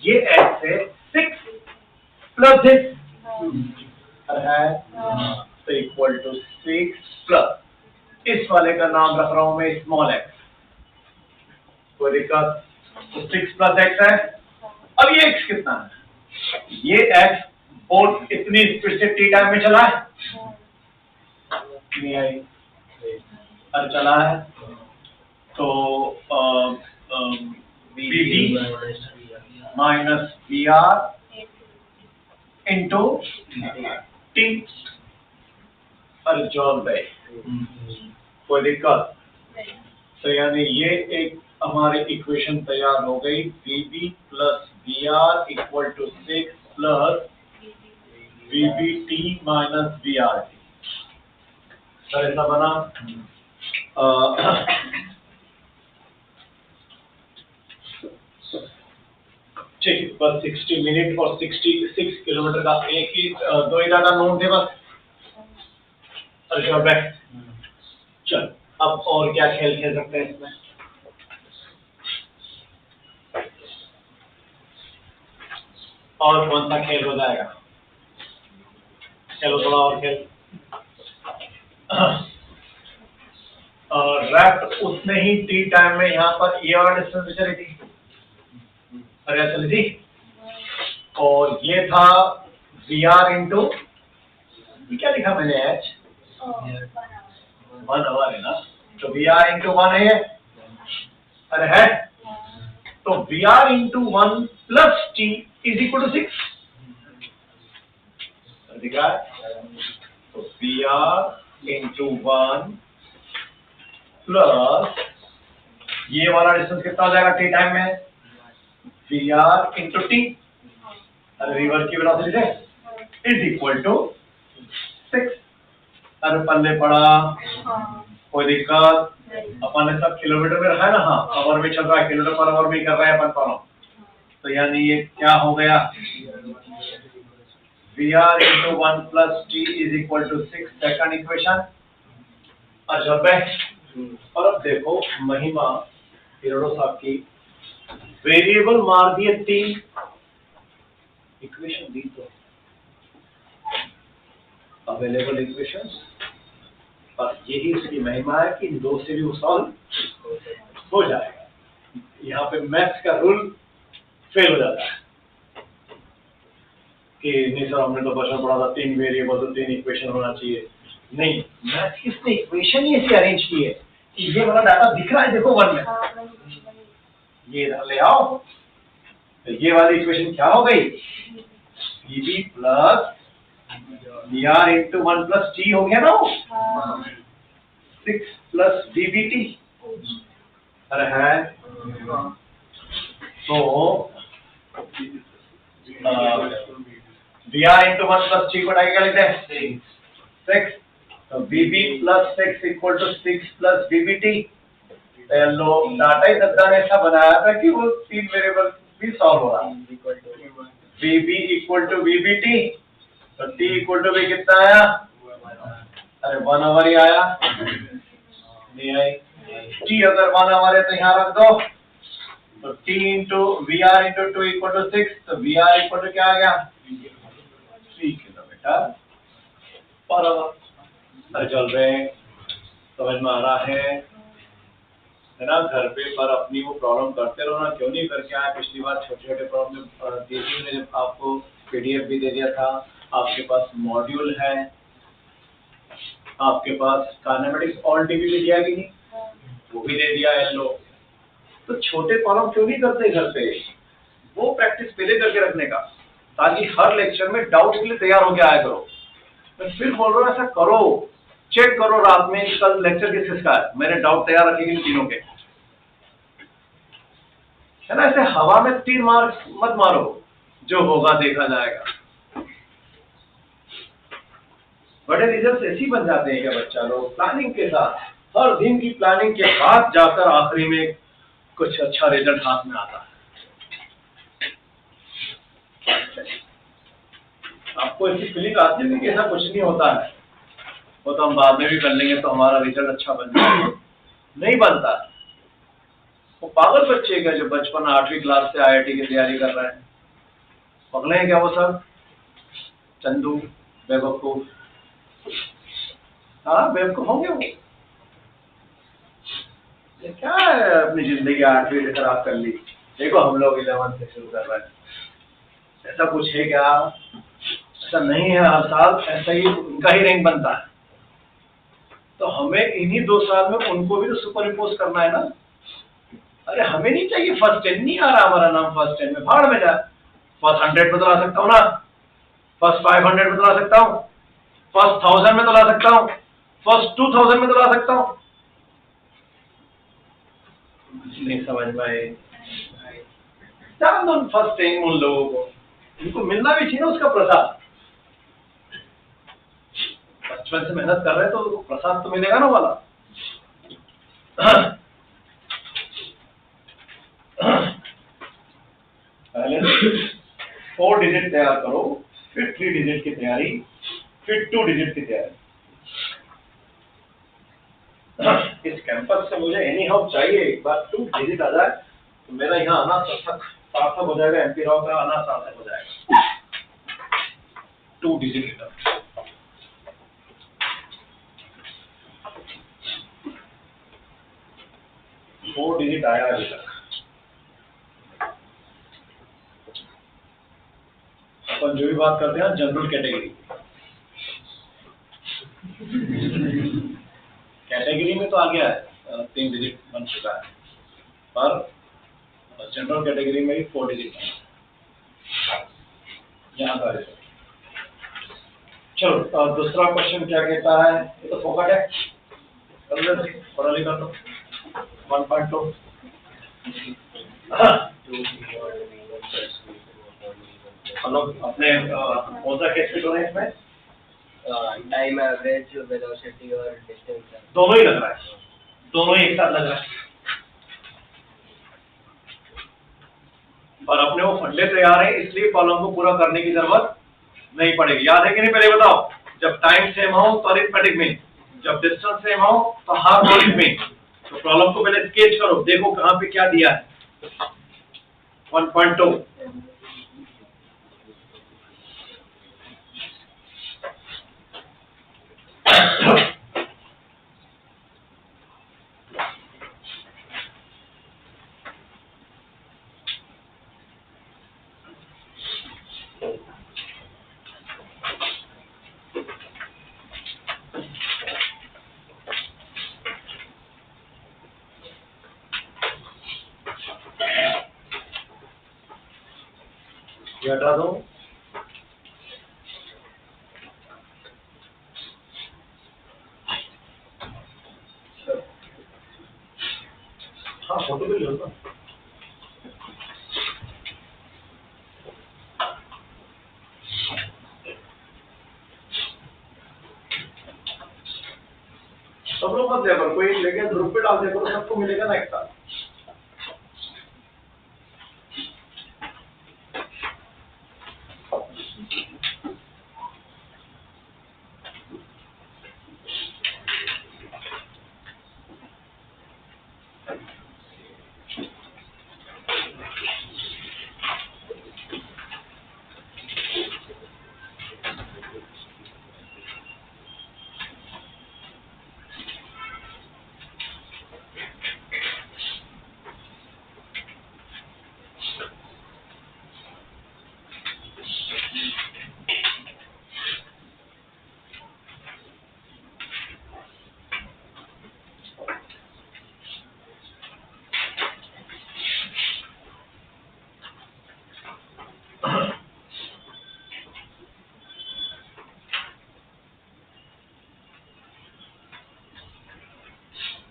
ये x है 6 प्लस दिस है, तो इक्वल टू 6 प्लस, इस वाले का नाम रख रहा हूं मैं स्मॉल x, कोई दिक्कत? तो 6 प्लस एक्स है। अब ये एक्स कितना है? ये एक्स बोट इतनी स्पीड से टी टाइम में चला है, नहीं आई, और चला है, तो b b minus b r into t, और जॉब है, कोई दिक्कत? तो यानी ये एक हमारी इक्वेशन तैयार हो गई, b b plus b r equal to 6 plus b b t minus b r t. Sir ऐसा बना। ठीक, बस 60 मिनट और 66 किलोमीटर का एक ही दो ही का नोट दे बस। अच्छा बैठ, चल अब और क्या खेल खेल सकते हैं इसमें? और कौन सा खेल हो जाएगा? चलो थोड़ा और खेल। रैप्ट उसने ही टी टाइम में यहाँ पर ये वाला डिस्टेंस पे चली थी, अरे चली थी, और ये था वी आर इंटू, क्या लिखा मैंने एच, 1 आवर है ना, तो वी आर इंटू 1 है ये, अरे है, तो v r into 1 plus t is equal to 6, दिख रहा है? तो वी आर इंटू 1 प्लस ये वाला डिस्टेंस कितना हो जाएगा टी टाइम में, वी आर इंटू टी, अरे रिवर्स की वेलोसिटी से, इज इक्वल टू 6। अरे पल्ले पड़ा, कोई दिक्कत? अपन ने सब किलोमीटर में रखा है ना, हाँ आवर में चल रहा है, किलोमीटर पर आवर में कर रहे हैं अपन पर, तो यानी ये क्या हो गया, v r into 1 plus t is equal to 6, second equation. अच्छा और अब देखो महिमा हिरोडो साहब की वेरिएबल मार दिए 3, इक्वेशन दी तो अवेलेबल इक्वेशंस, और यही उसकी महिमा है कि इन दो से भी वो सॉल्व हो जाएगा। यहाँ पे मैथ्स का रूल फेल हो जाता है कि नहीं सर हमने तो बचपन पढ़ा था 3 वेरिएबल तो 3 इक्वेशन होना चाहिए, नहीं, मैथ्स किसने इक्वेशन ही ऐसे अरेंज की है कि ये वाला डाटा दिख रहा है, देखो 1 में, ये इधर ले आओ, तो ये वाली इक्वेशन क्या हो गई, b b plus b r into 1 plus t हो गया ना, 6 प्लस बी बी टी, अरे है, तो b r into 1 plus t को डाइक क्या लिखते हैं, 6, तो b b plus 6 equal to 6 plus b b t. लो डाटा ही दद्दा ने ऐसा बनाया था कि वो 3 वेरिएबल भी सॉल्व हो रहा है, b b equal to b b t, तो टी इक्वल टू भी कितना आया, अरे 1 आवर ही आया, नहीं आई, टी अगर 1 आवर है तो यहाँ रख दो, तो t into v r into 2 equal to 6, तो वी आर इक्वल टू क्या आ गया, 3 किलोमीटर पर आवर। चल रहे समझ में आ रहा है ना? घर पे पर अपनी वो प्रॉब्लम करते रहो ना, क्यों नहीं करके आए? पिछली बार छोटे छोटे प्रॉब्लम दी थी मैंने, जब आपको पीडीएफ भी दे दिया था, आपके पास मॉड्यूल है, आपके पास काइनेमेटिक्स ऑल टीवी भी दिया कि नहीं, वो भी दे दिया है लो, तो छोटे प्रॉब्लम क्यों नहीं करते घर पे? वो प्रैक्टिस पहले करके रखने का, ताकि हर लेक्चर में डाउट के लिए तैयार होके आया करो। मैं फिर बोल रहा हूँ ऐसा करो, चेक करो रात में कल लेक्चर किसका है, मैंने डाउट तैयार रखेगी इन तीनों के, है ना? ऐसे हवा में 3 मार्क्स मत मारो, जो होगा देखा जाएगा। बड़े रिजल्ट ऐसे ही बन जाते हैं क्या बच्चा लोग? प्लानिंग के साथ, हर दिन की प्लानिंग के बाद जाकर आखिरी में कुछ अच्छा रिजल्ट हाथ में आता है। आपको ऐसी फीलिंग आती है कि ऐसा कुछ नहीं होता है, वो तो हम बाद में भी कर लेंगे तो हमारा रिजल्ट अच्छा बन जाएगा, नहीं बनता। वो पागल बच्चे क्या जो बचपन 8वीं क्लास से आईआईटी की तैयारी कर रहे हैं, पगले हैं क्या वो सब? चंदू बेवकूफ, हाँ बेवकूफ होंगे वो। ये क्या है, अपनी जिंदगी 8वीं से खराब कर ली, देखो हम लोग 11 से शुरू कर रहे हैं, ऐसा कुछ है क्या? ऐसा नहीं है, हर साल ऐसा ही उनका ही रैंक बनता है, तो हमें इन्हीं 2 साल में उनको भी तो सुपर इम्पोज करना है ना। अरे हमें नहीं चाहिए फर्स्ट 10, नहीं आ रहा हमारा नाम फर्स्ट 10 में, भाड़ में जाए। फर्स्ट 100 में तो ला सकता हूँ ना, फर्स्ट 500 में तो ला सकता हूँ, फर्स्ट 1000 में तो ला सकता हूँ, फर्स्ट 2000 में तो ला सकता हूँ। नहीं समझ में आए? दो फर्स्ट 10 उन लोगों को, उनको मिलना भी चाहिए ना उसका प्रसाद। बचपन से मेहनत कर रहे हैं तो प्रसाद तो मिलेगा ना वाला। पहले 4 डिजिट तैयार करो, फिर 3 डिजिट की तैयारी, फिर 2 डिजिट की तैयारी। इस कैंपस से मुझे एनी हाउ चाहिए, एक बार 2 डिजिट आ जाए तो मेरा यहाँ आना सार्थक हो जाएगा, एमपी राव का आना सार्थक हो जाएगा। 2 डिजिट रिटर्न। फोर डिजिट आया अभी तक। अपन जो भी बात करते हैं जनरल कैटेगरी, कैटेगरी में तो आ गया है 3 डिजिट बन चुका है, पर जनरल कैटेगरी में भी 4 डिजिट यहाँ का रिजल्ट। चलो दूसरा क्वेश्चन क्या कहता है, ये तो फोकट है, पढ़ा लिखा तो 1.2। हम लोग अपने कौन सा केस फिट हो रहे हैं इसमें? टाइम एवरेज, वेलोसिटी और डिस्टेंस दोनों ही लग रहा है, दोनों ही एक साथ लग रहा है। पर अपने वो फंडे तैयार है, इसलिए कॉलम को पूरा करने की जरूरत नहीं पड़ेगी। याद है कि नहीं? पहले बताओ, जब टाइम सेम हो तो अरिथमेटिक में, जब डिस्टेंस सेम हो तो हार्मोनिक में। तो प्रॉब्लम को पहले स्केच करो, देखो कहाँ पे क्या दिया है। 1.2 ये हटा दो। हाँ फोटो भी लो ना। सब लोग मत देखो, कोई लेके ग्रुप पे डाल देखो, सबको मिलेगा ना एक साथ।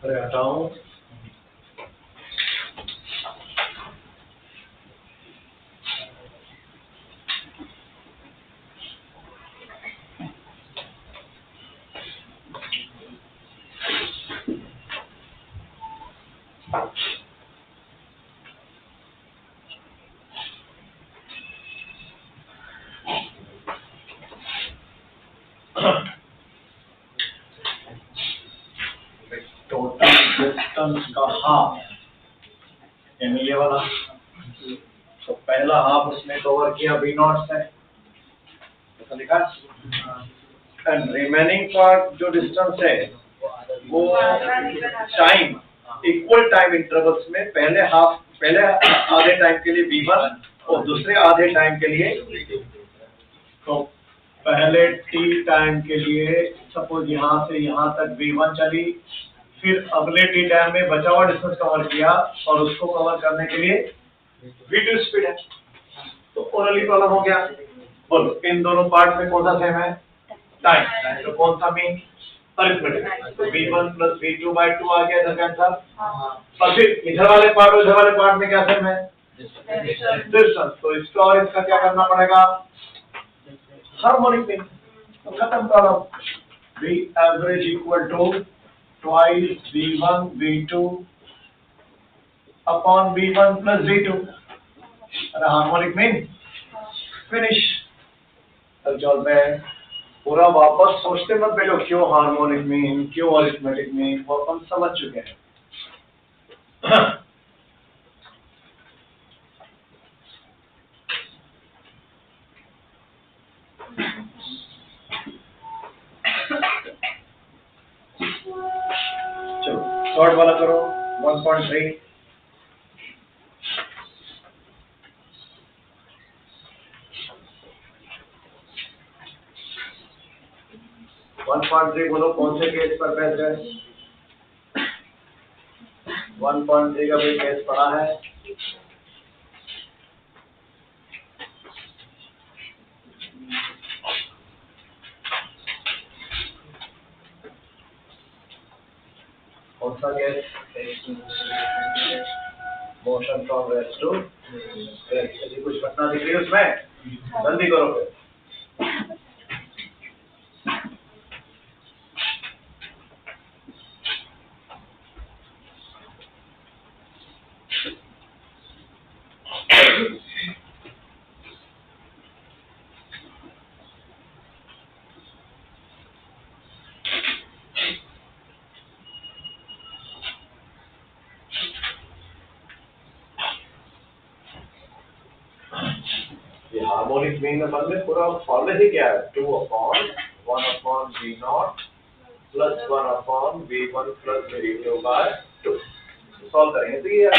अरे हटाओ। टोटल डिस्टेंस का हाफ, यानी ये वाला, तो पहला हाफ उसने कवर किया V0 से, ऐसा लिखा। एंड रिमेनिंग पार्ट जो डिस्टेंस है वो टाइम, इक्वल टाइम इंटरवल्स में पहले हाफ पहले आधे टाइम के लिए V1 और दूसरे आधे टाइम के लिए तो पहले T टाइम के लिए सपोज यहाँ से यहाँ तक V1 चली, फिर अगले T टाइम में बचा हुआ डिस्टेंस कवर किया और उसको कवर करने के लिए V2 स्पीड है। तो ओरली प्रॉब्लम हो गया। बोलो इन दोनों पार्ट में कौन सा सेम है? टाइम। तो कौन सा मीन? अरिथमेटिक। तो V1 प्लस V2 बाई 2 आ गया इधर का आंसर। और फिर इधर वाले पार्ट में क्या सेम है? डिस्टेंस। तो इसका और इसका क्या करना पड़ेगा? Harmonic mean. तो खत्म problem. V average equal to twice V1 V2 upon V1 plus V2 and harmonic mean finish। तब चल पे पूरा वापस सोचते मत बैठो क्यों हार्मोनिक मीन, क्यों अरिथमेटिक मीन, वो अपन समझ चुके हैं। चलो थर्ड वाला करो 1.3। 1.3 बोलो कौन से केस पर बेस्ड है? 1.3 का भी केस पड़ा है। कौन सा case? Motion from rest to rest. यदि कुछ घटना दिख रही है उसमें जल्दी करो फिर। ये हार्मोनिक मीन में बंद में पूरा फॉर्मूला ही क्या है? 2 upon 1 upon V0 plus 1 upon V1 plus V2 by 2। सॉल्व करेंगे तो ये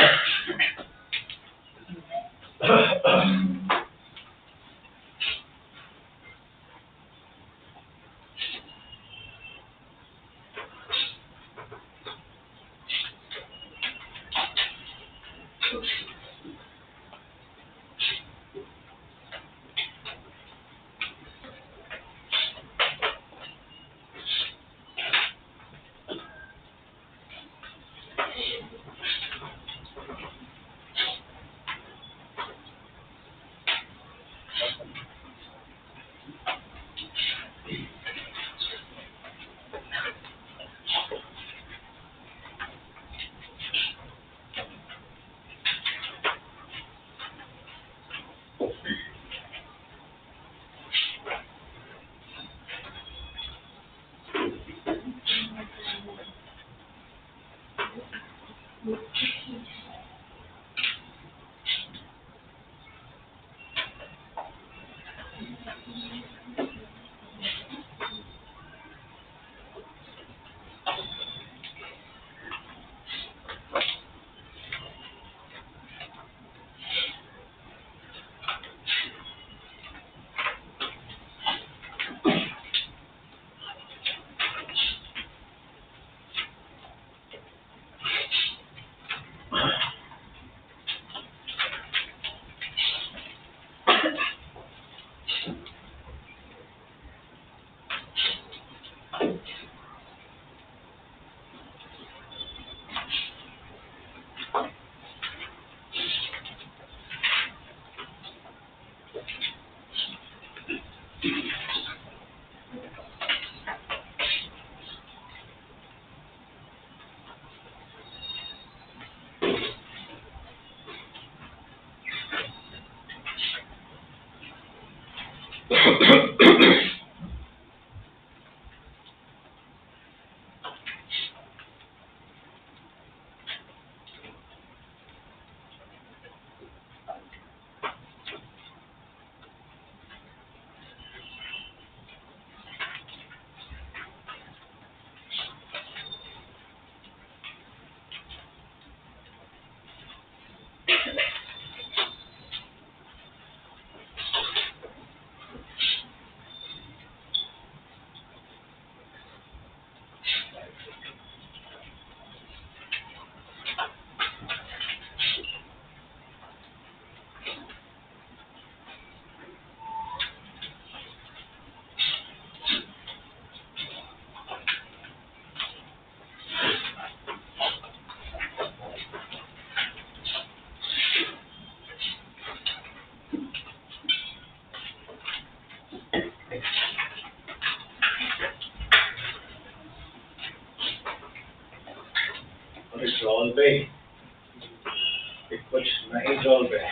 ये कुछ नहीं जोल रहे,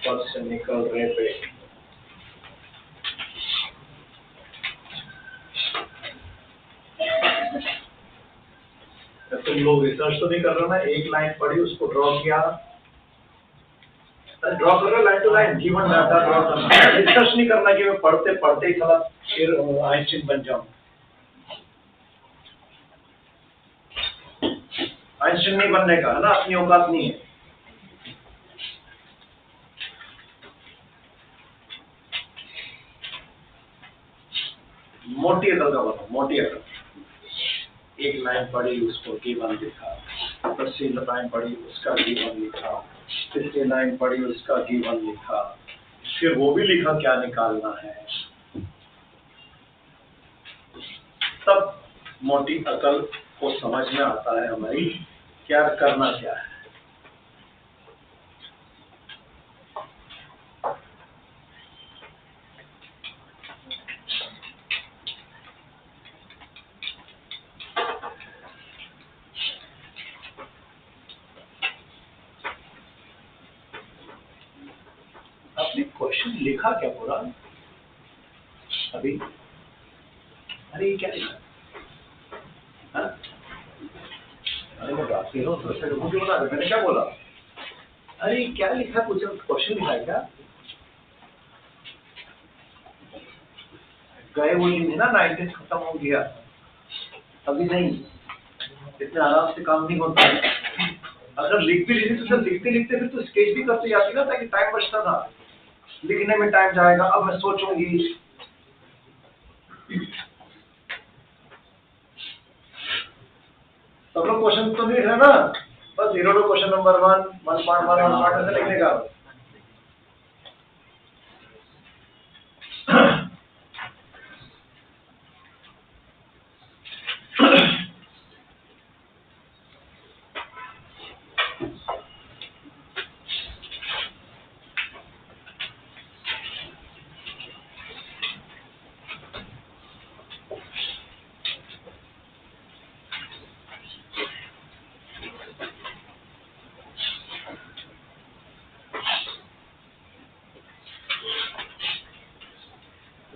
पद से निकल रहे पे तुम लोग रिसर्च तो नहीं कर रहे हो ना, एक लाइन पढ़ी उसको ड्रॉ किया, ड्रॉ करो line to line, given data draw करना, रिसर्च नहीं करना कि मैं पढ़ते पढ़ते ही साला फिर आइंस्टीन बन जाऊं। आइंस्टीन नहीं बनने का है ना, अपनी औकात नहीं है। मोटी अकल का बनो, मोटी अकल। एक लाइन पढ़ी उसको गिवन लिखा, दूसरी लाइन पढ़ी उसका गिवन लिखा, तीसरी लाइन पढ़ी उसका गिवन लिखा, फिर वो भी लिखा क्या निकालना है। तब मोटी अकल को समझ में आता है हमारी क्या करना क्या है। आपने क्वेश्चन लिखा क्या पूरा अभी? अरे ये क्या लिखा? हाँ? अरे मैं बात कर रहा हूँ तो फिर मुझे बता दे, मैंने क्या बोला? अरे क्या लिखा, कुछ क्वेश्चन लिखा है क्या? गए वो दिन ना 90s खत्म हो गया, अभी नहीं, इतने आराम से काम नहीं होता। अगर लिख भी लिखते तो लिखते लिखते फिर तो स्केच भी करते जाती ना, ताकि टाइम बचता था। लिखने में टाइम जाएगा, अब मैं सोचूंगी। सब लोग क्वेश्चन तो लिख रहे ना, बस 0 to क्वेश्चन नंबर 1, 1.1 और पार्ट ऐसे लिखने का।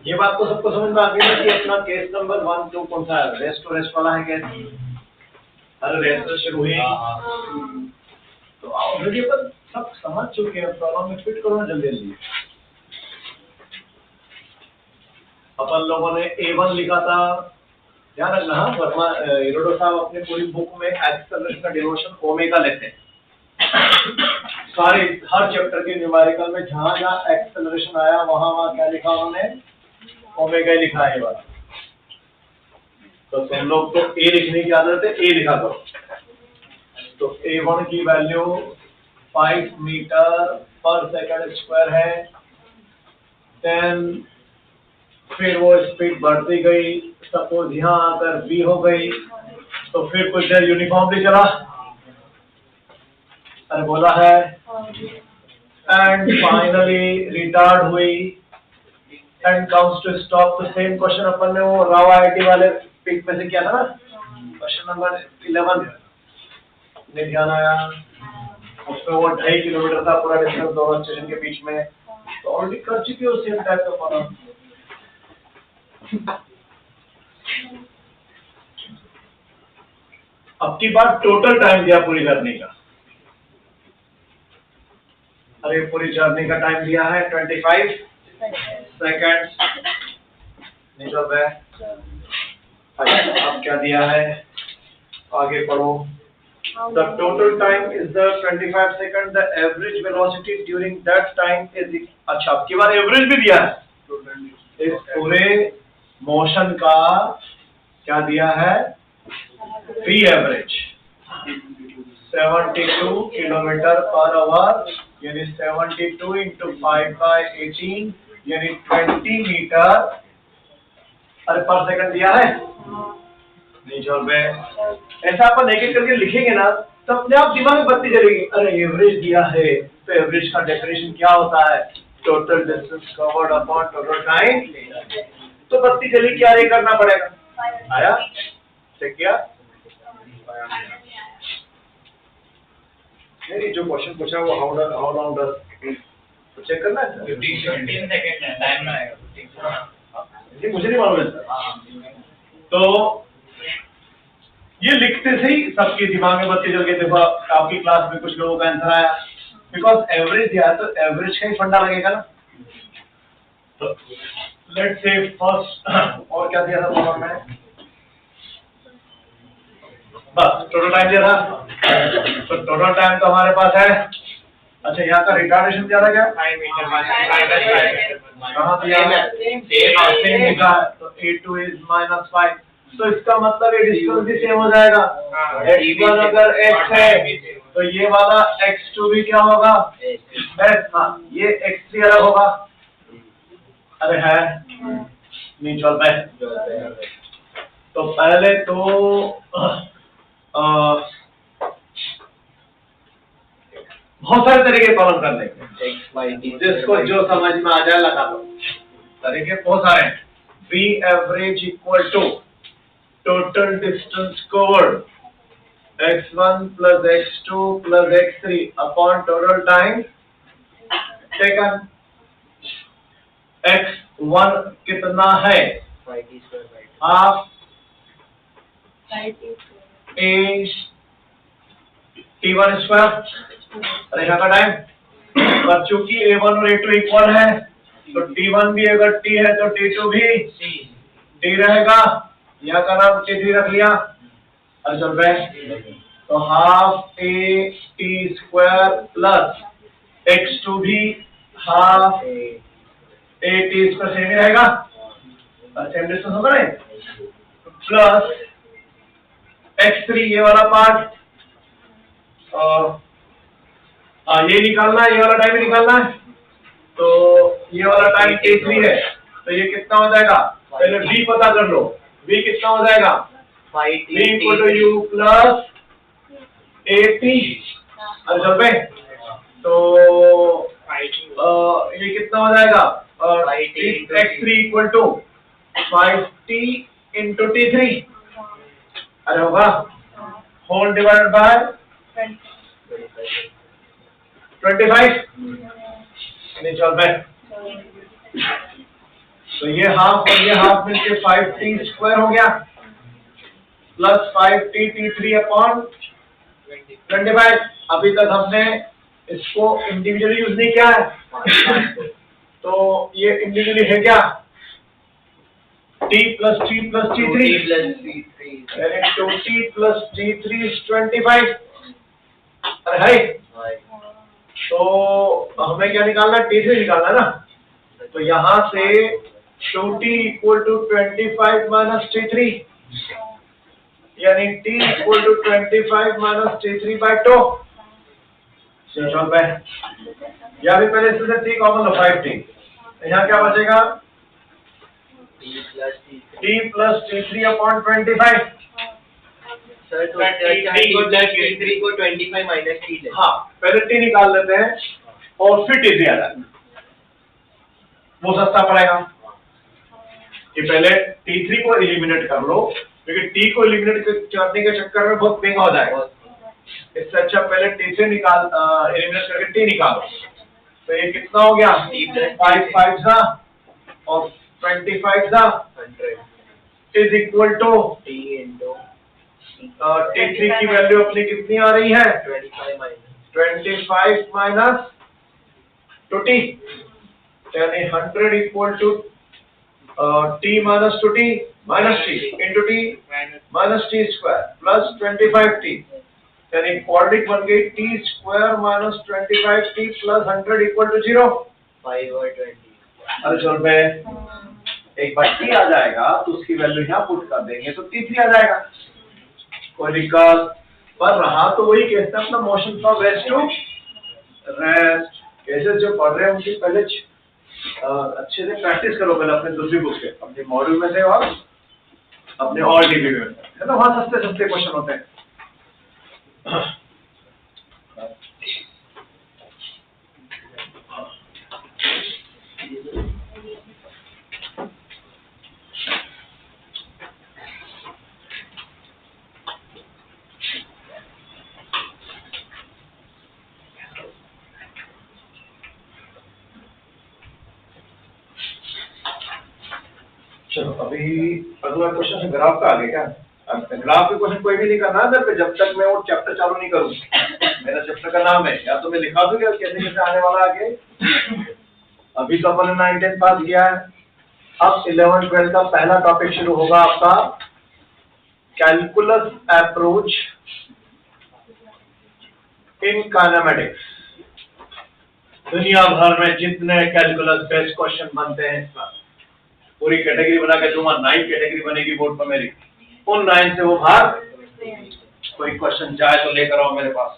ये बात तो सबको समझ में आ गई ना कि अपना केस नंबर 1, 2 कौन सा है? रेस्ट टू रेस्ट वाला है क्या? अरे रेस्ट से शुरू हुई तो ऑलरेडी अपन सब समझ चुके हैं, प्रॉब्लम में फिट करो ना जल्दी जल्दी। अपन लोगों ने A1 लिखा था, ध्यान रखना। हाँ, वर्मा इरोडो साहब अपने पूरी बुक में एक्सेलरेशन का डिनोशन ओमेगा लेते हैं। सारे हर चैप्टर के न्यूमेरिकल में जहां जहां एक्सेलरेशन आया वहां वहां क्या लिखा उन्होंने? ओमेगा लिखा है। बात तो तुम लोग तो ए लिखने की आदत है, ए लिखा करो। तो A1 की वैल्यू 5 मीटर पर सेकंड स्क्वायर है। देन फिर वो स्पीड बढ़ती गई, सपोज यहाँ आकर b हो गई, तो फिर कुछ देर यूनिफॉर्मली चला, अरे बोला है, एंड फाइनली रिटार्ड हुई एंड कम्स टू स्टॉप। तो सेम क्वेश्चन अपन ने वो राव आईआईटी वाले पिक में से किया था ना, क्वेश्चन नंबर 11 ने ध्यान आया, उसमें वो 2.5 किलोमीटर था पूरा डिस्टेंस दोनों स्टेशन के बीच में, तो ऑलरेडी कर चुकी है उस सेम टाइप का फॉर्म। अब की बात टोटल टाइम दिया पूरी जर्नी का। अरे पूरी जर्नी का टाइम दिया है 25 सेकंड्स। निकल गए। अब क्या दिया है, आगे पढ़ो। The total time is the 25 seconds. The average velocity during that time is। अच्छा, अब की बार एवरेज भी दिया है। इस पूरे मोशन का क्या दिया है? V average 72 kilometre per our, यानी 72 into 5/18 यानी 20 मीटर अरे पर सेकंड दिया है। नहीं में ऐसा अपन एक एक करके लिखेंगे ना, तो अपने आप दिमाग में बत्ती जलेगी। अरे एवरेज दिया है, तो एवरेज का डेफिनेशन क्या होता है? Total distance covered upon total time. तो बत्ती जली, क्या रे करना पड़ेगा? आया? चेक किया? नहीं, जो क्वेश्चन पूछा वो हाउ लॉन्ग डज तो चेक करना है सर। 15 सेकंड है, टाइम में आएगा। ये मुझे नहीं मालूम है सर। तो ये लिखते से ही सबके दिमाग में बत्ती जल के देखो, आपकी क्लास में कुछ लोगों का आंसर आया, बिकॉज एवरेज दिया तो एवरेज का ही फंडा लगेगा ना। तो लेट्स से फर्स्ट और क्या दिया था प्रॉब्लम में, बस टोटल टाइम दिया था। तो टोटल टाइम तो हमारे पास है। अच्छा, यहाँ का रिटार्डेशन दिया था क्या? 5 मीटर माइनस कहाँ दिया है? सेम लिखा है, तो A2 is -5। तो इसका मतलब ये डिस्टेंस भी सेम हो जाएगा। x1 अगर x है तो ये वाला x2 भी क्या होगा? x। हाँ, ये x3 अलग होगा। अरे है नहीं चल पे। तो पहले तो बहुत सारे तरीके पालन कर लेंगे, जिसको जो समझ में आ जाए लगा दो। तरीके बहुत सारे हैं। V average equal to total distance covered x1 plus x2 plus x3 upon total time taken। x1 कितना है? हाफ a t1 स्क्वायर रेखा का टाइम। पर चूंकि a1 और a2 इक्वल है तो t1 भी अगर t है तो t2 भी t रहेगा। यहाँ का नाम t3 रख लिया। अरे चल रहे, तो half a t square plus x2 भी half a t square same ही रहेगा, सेम डिस्टेंस होगा नहीं, प्लस x3 ये वाला पार्ट ये निकालना है, ये वाला टाइम ही निकालना है। तो ये वाला टाइम t3 है, तो ये कितना हो जाएगा? पहले v पता कर लो, v कितना हो जाएगा? v equal to u plus at। अरे चल पे, तो ये कितना हो जाएगा? x3 equal to 5t into t3। अरे होगा होल डिवाइडेड बाय 25। नहीं चल पे, तो ये हाफ और ये हाफ मिलके 5t स्क्वायर हो गया प्लस 5t t3 अपॉन 25। अभी तक हमने इसको इंडिविजुअली यूज नहीं किया है। तो ये इंडिविजुअली है क्या? t plus t plus t3 यानी 2t plus t3 is 25। अरे है, तो हमें क्या निकालना है? t3 निकालना है ना। तो यहाँ से 2t equal to 25 minus t3 यानी t equal to 25 minus t3 by 2। चल पे, या भी पहले इससे t कॉमन लो 5t, यहाँ क्या बचेगा? t plus t3 upon 25। Sir तो t3 को 25 माइनस t ले। हाँ, पहले t निकाल लेते हैं और फिर t3 आ जाए, वो सस्ता पड़ेगा। कि पहले t3 को एलिमिनेट कर लो, क्योंकि t को एलिमिनेट करने के चक्कर में बहुत महंगा हो जाएगा। इससे अच्छा पहले t3 निकाल एलिमिनेट करके t निकालो। तो ये कितना हो गया? 5 5 सा और 25 सा 100 is equal to t into t3 की वैल्यू अपनी कितनी आ रही है? 25 माइनस 2t, यानी 100 equal to t minus 2t minus t into t minus t square plus 25t, यानी क्वाड्रिक बन गई t square minus 25t plus 100 equal to 0। 5 और 20। अरे चल पे, एक बार t आ जाएगा तो उसकी वैल्यू यहाँ पुट कर देंगे तो t3 आ जाएगा, कोई दिक्कत। पर रहा तो वही केस था अपना, motion from rest to rest. Cases जो पढ़ रहे हैं उनकी पहले अच्छे से प्रैक्टिस करो, पहले अपने दूसरी बुक से, अपने मॉड्यूल में से और अपने और डीबी में, है ना, वहाँ सस्ते सस्ते क्वेश्चन होते हैं। चलो अभी अगला क्वेश्चन है ग्राफ का आगे क्या? ग्राफ के क्वेश्चन कोई भी नहीं करना है पे जब तक मैं वो चैप्टर चालू नहीं करूँ। मेरा चैप्टर का नाम है, या तो मैं लिखा दूंगा कैसे कैसे आने वाला आगे। अभी तो अपन ने 9 10 पास किया है, अब 11 12 का पहला टॉपिक शुरू होगा आपका कैलकुलस अप्रोच इन काइनेमेटिक्स। दुनिया भर में जितने कैलकुलस बेस्ड क्वेश्चन बनते हैं पूरी कैटेगरी बना के दूंगा, 9 कैटेगरी बनेगी बोर्ड पर मेरी, उन 9 से वो भाग कोई क्वेश्चन जाए तो लेकर आओ मेरे पास।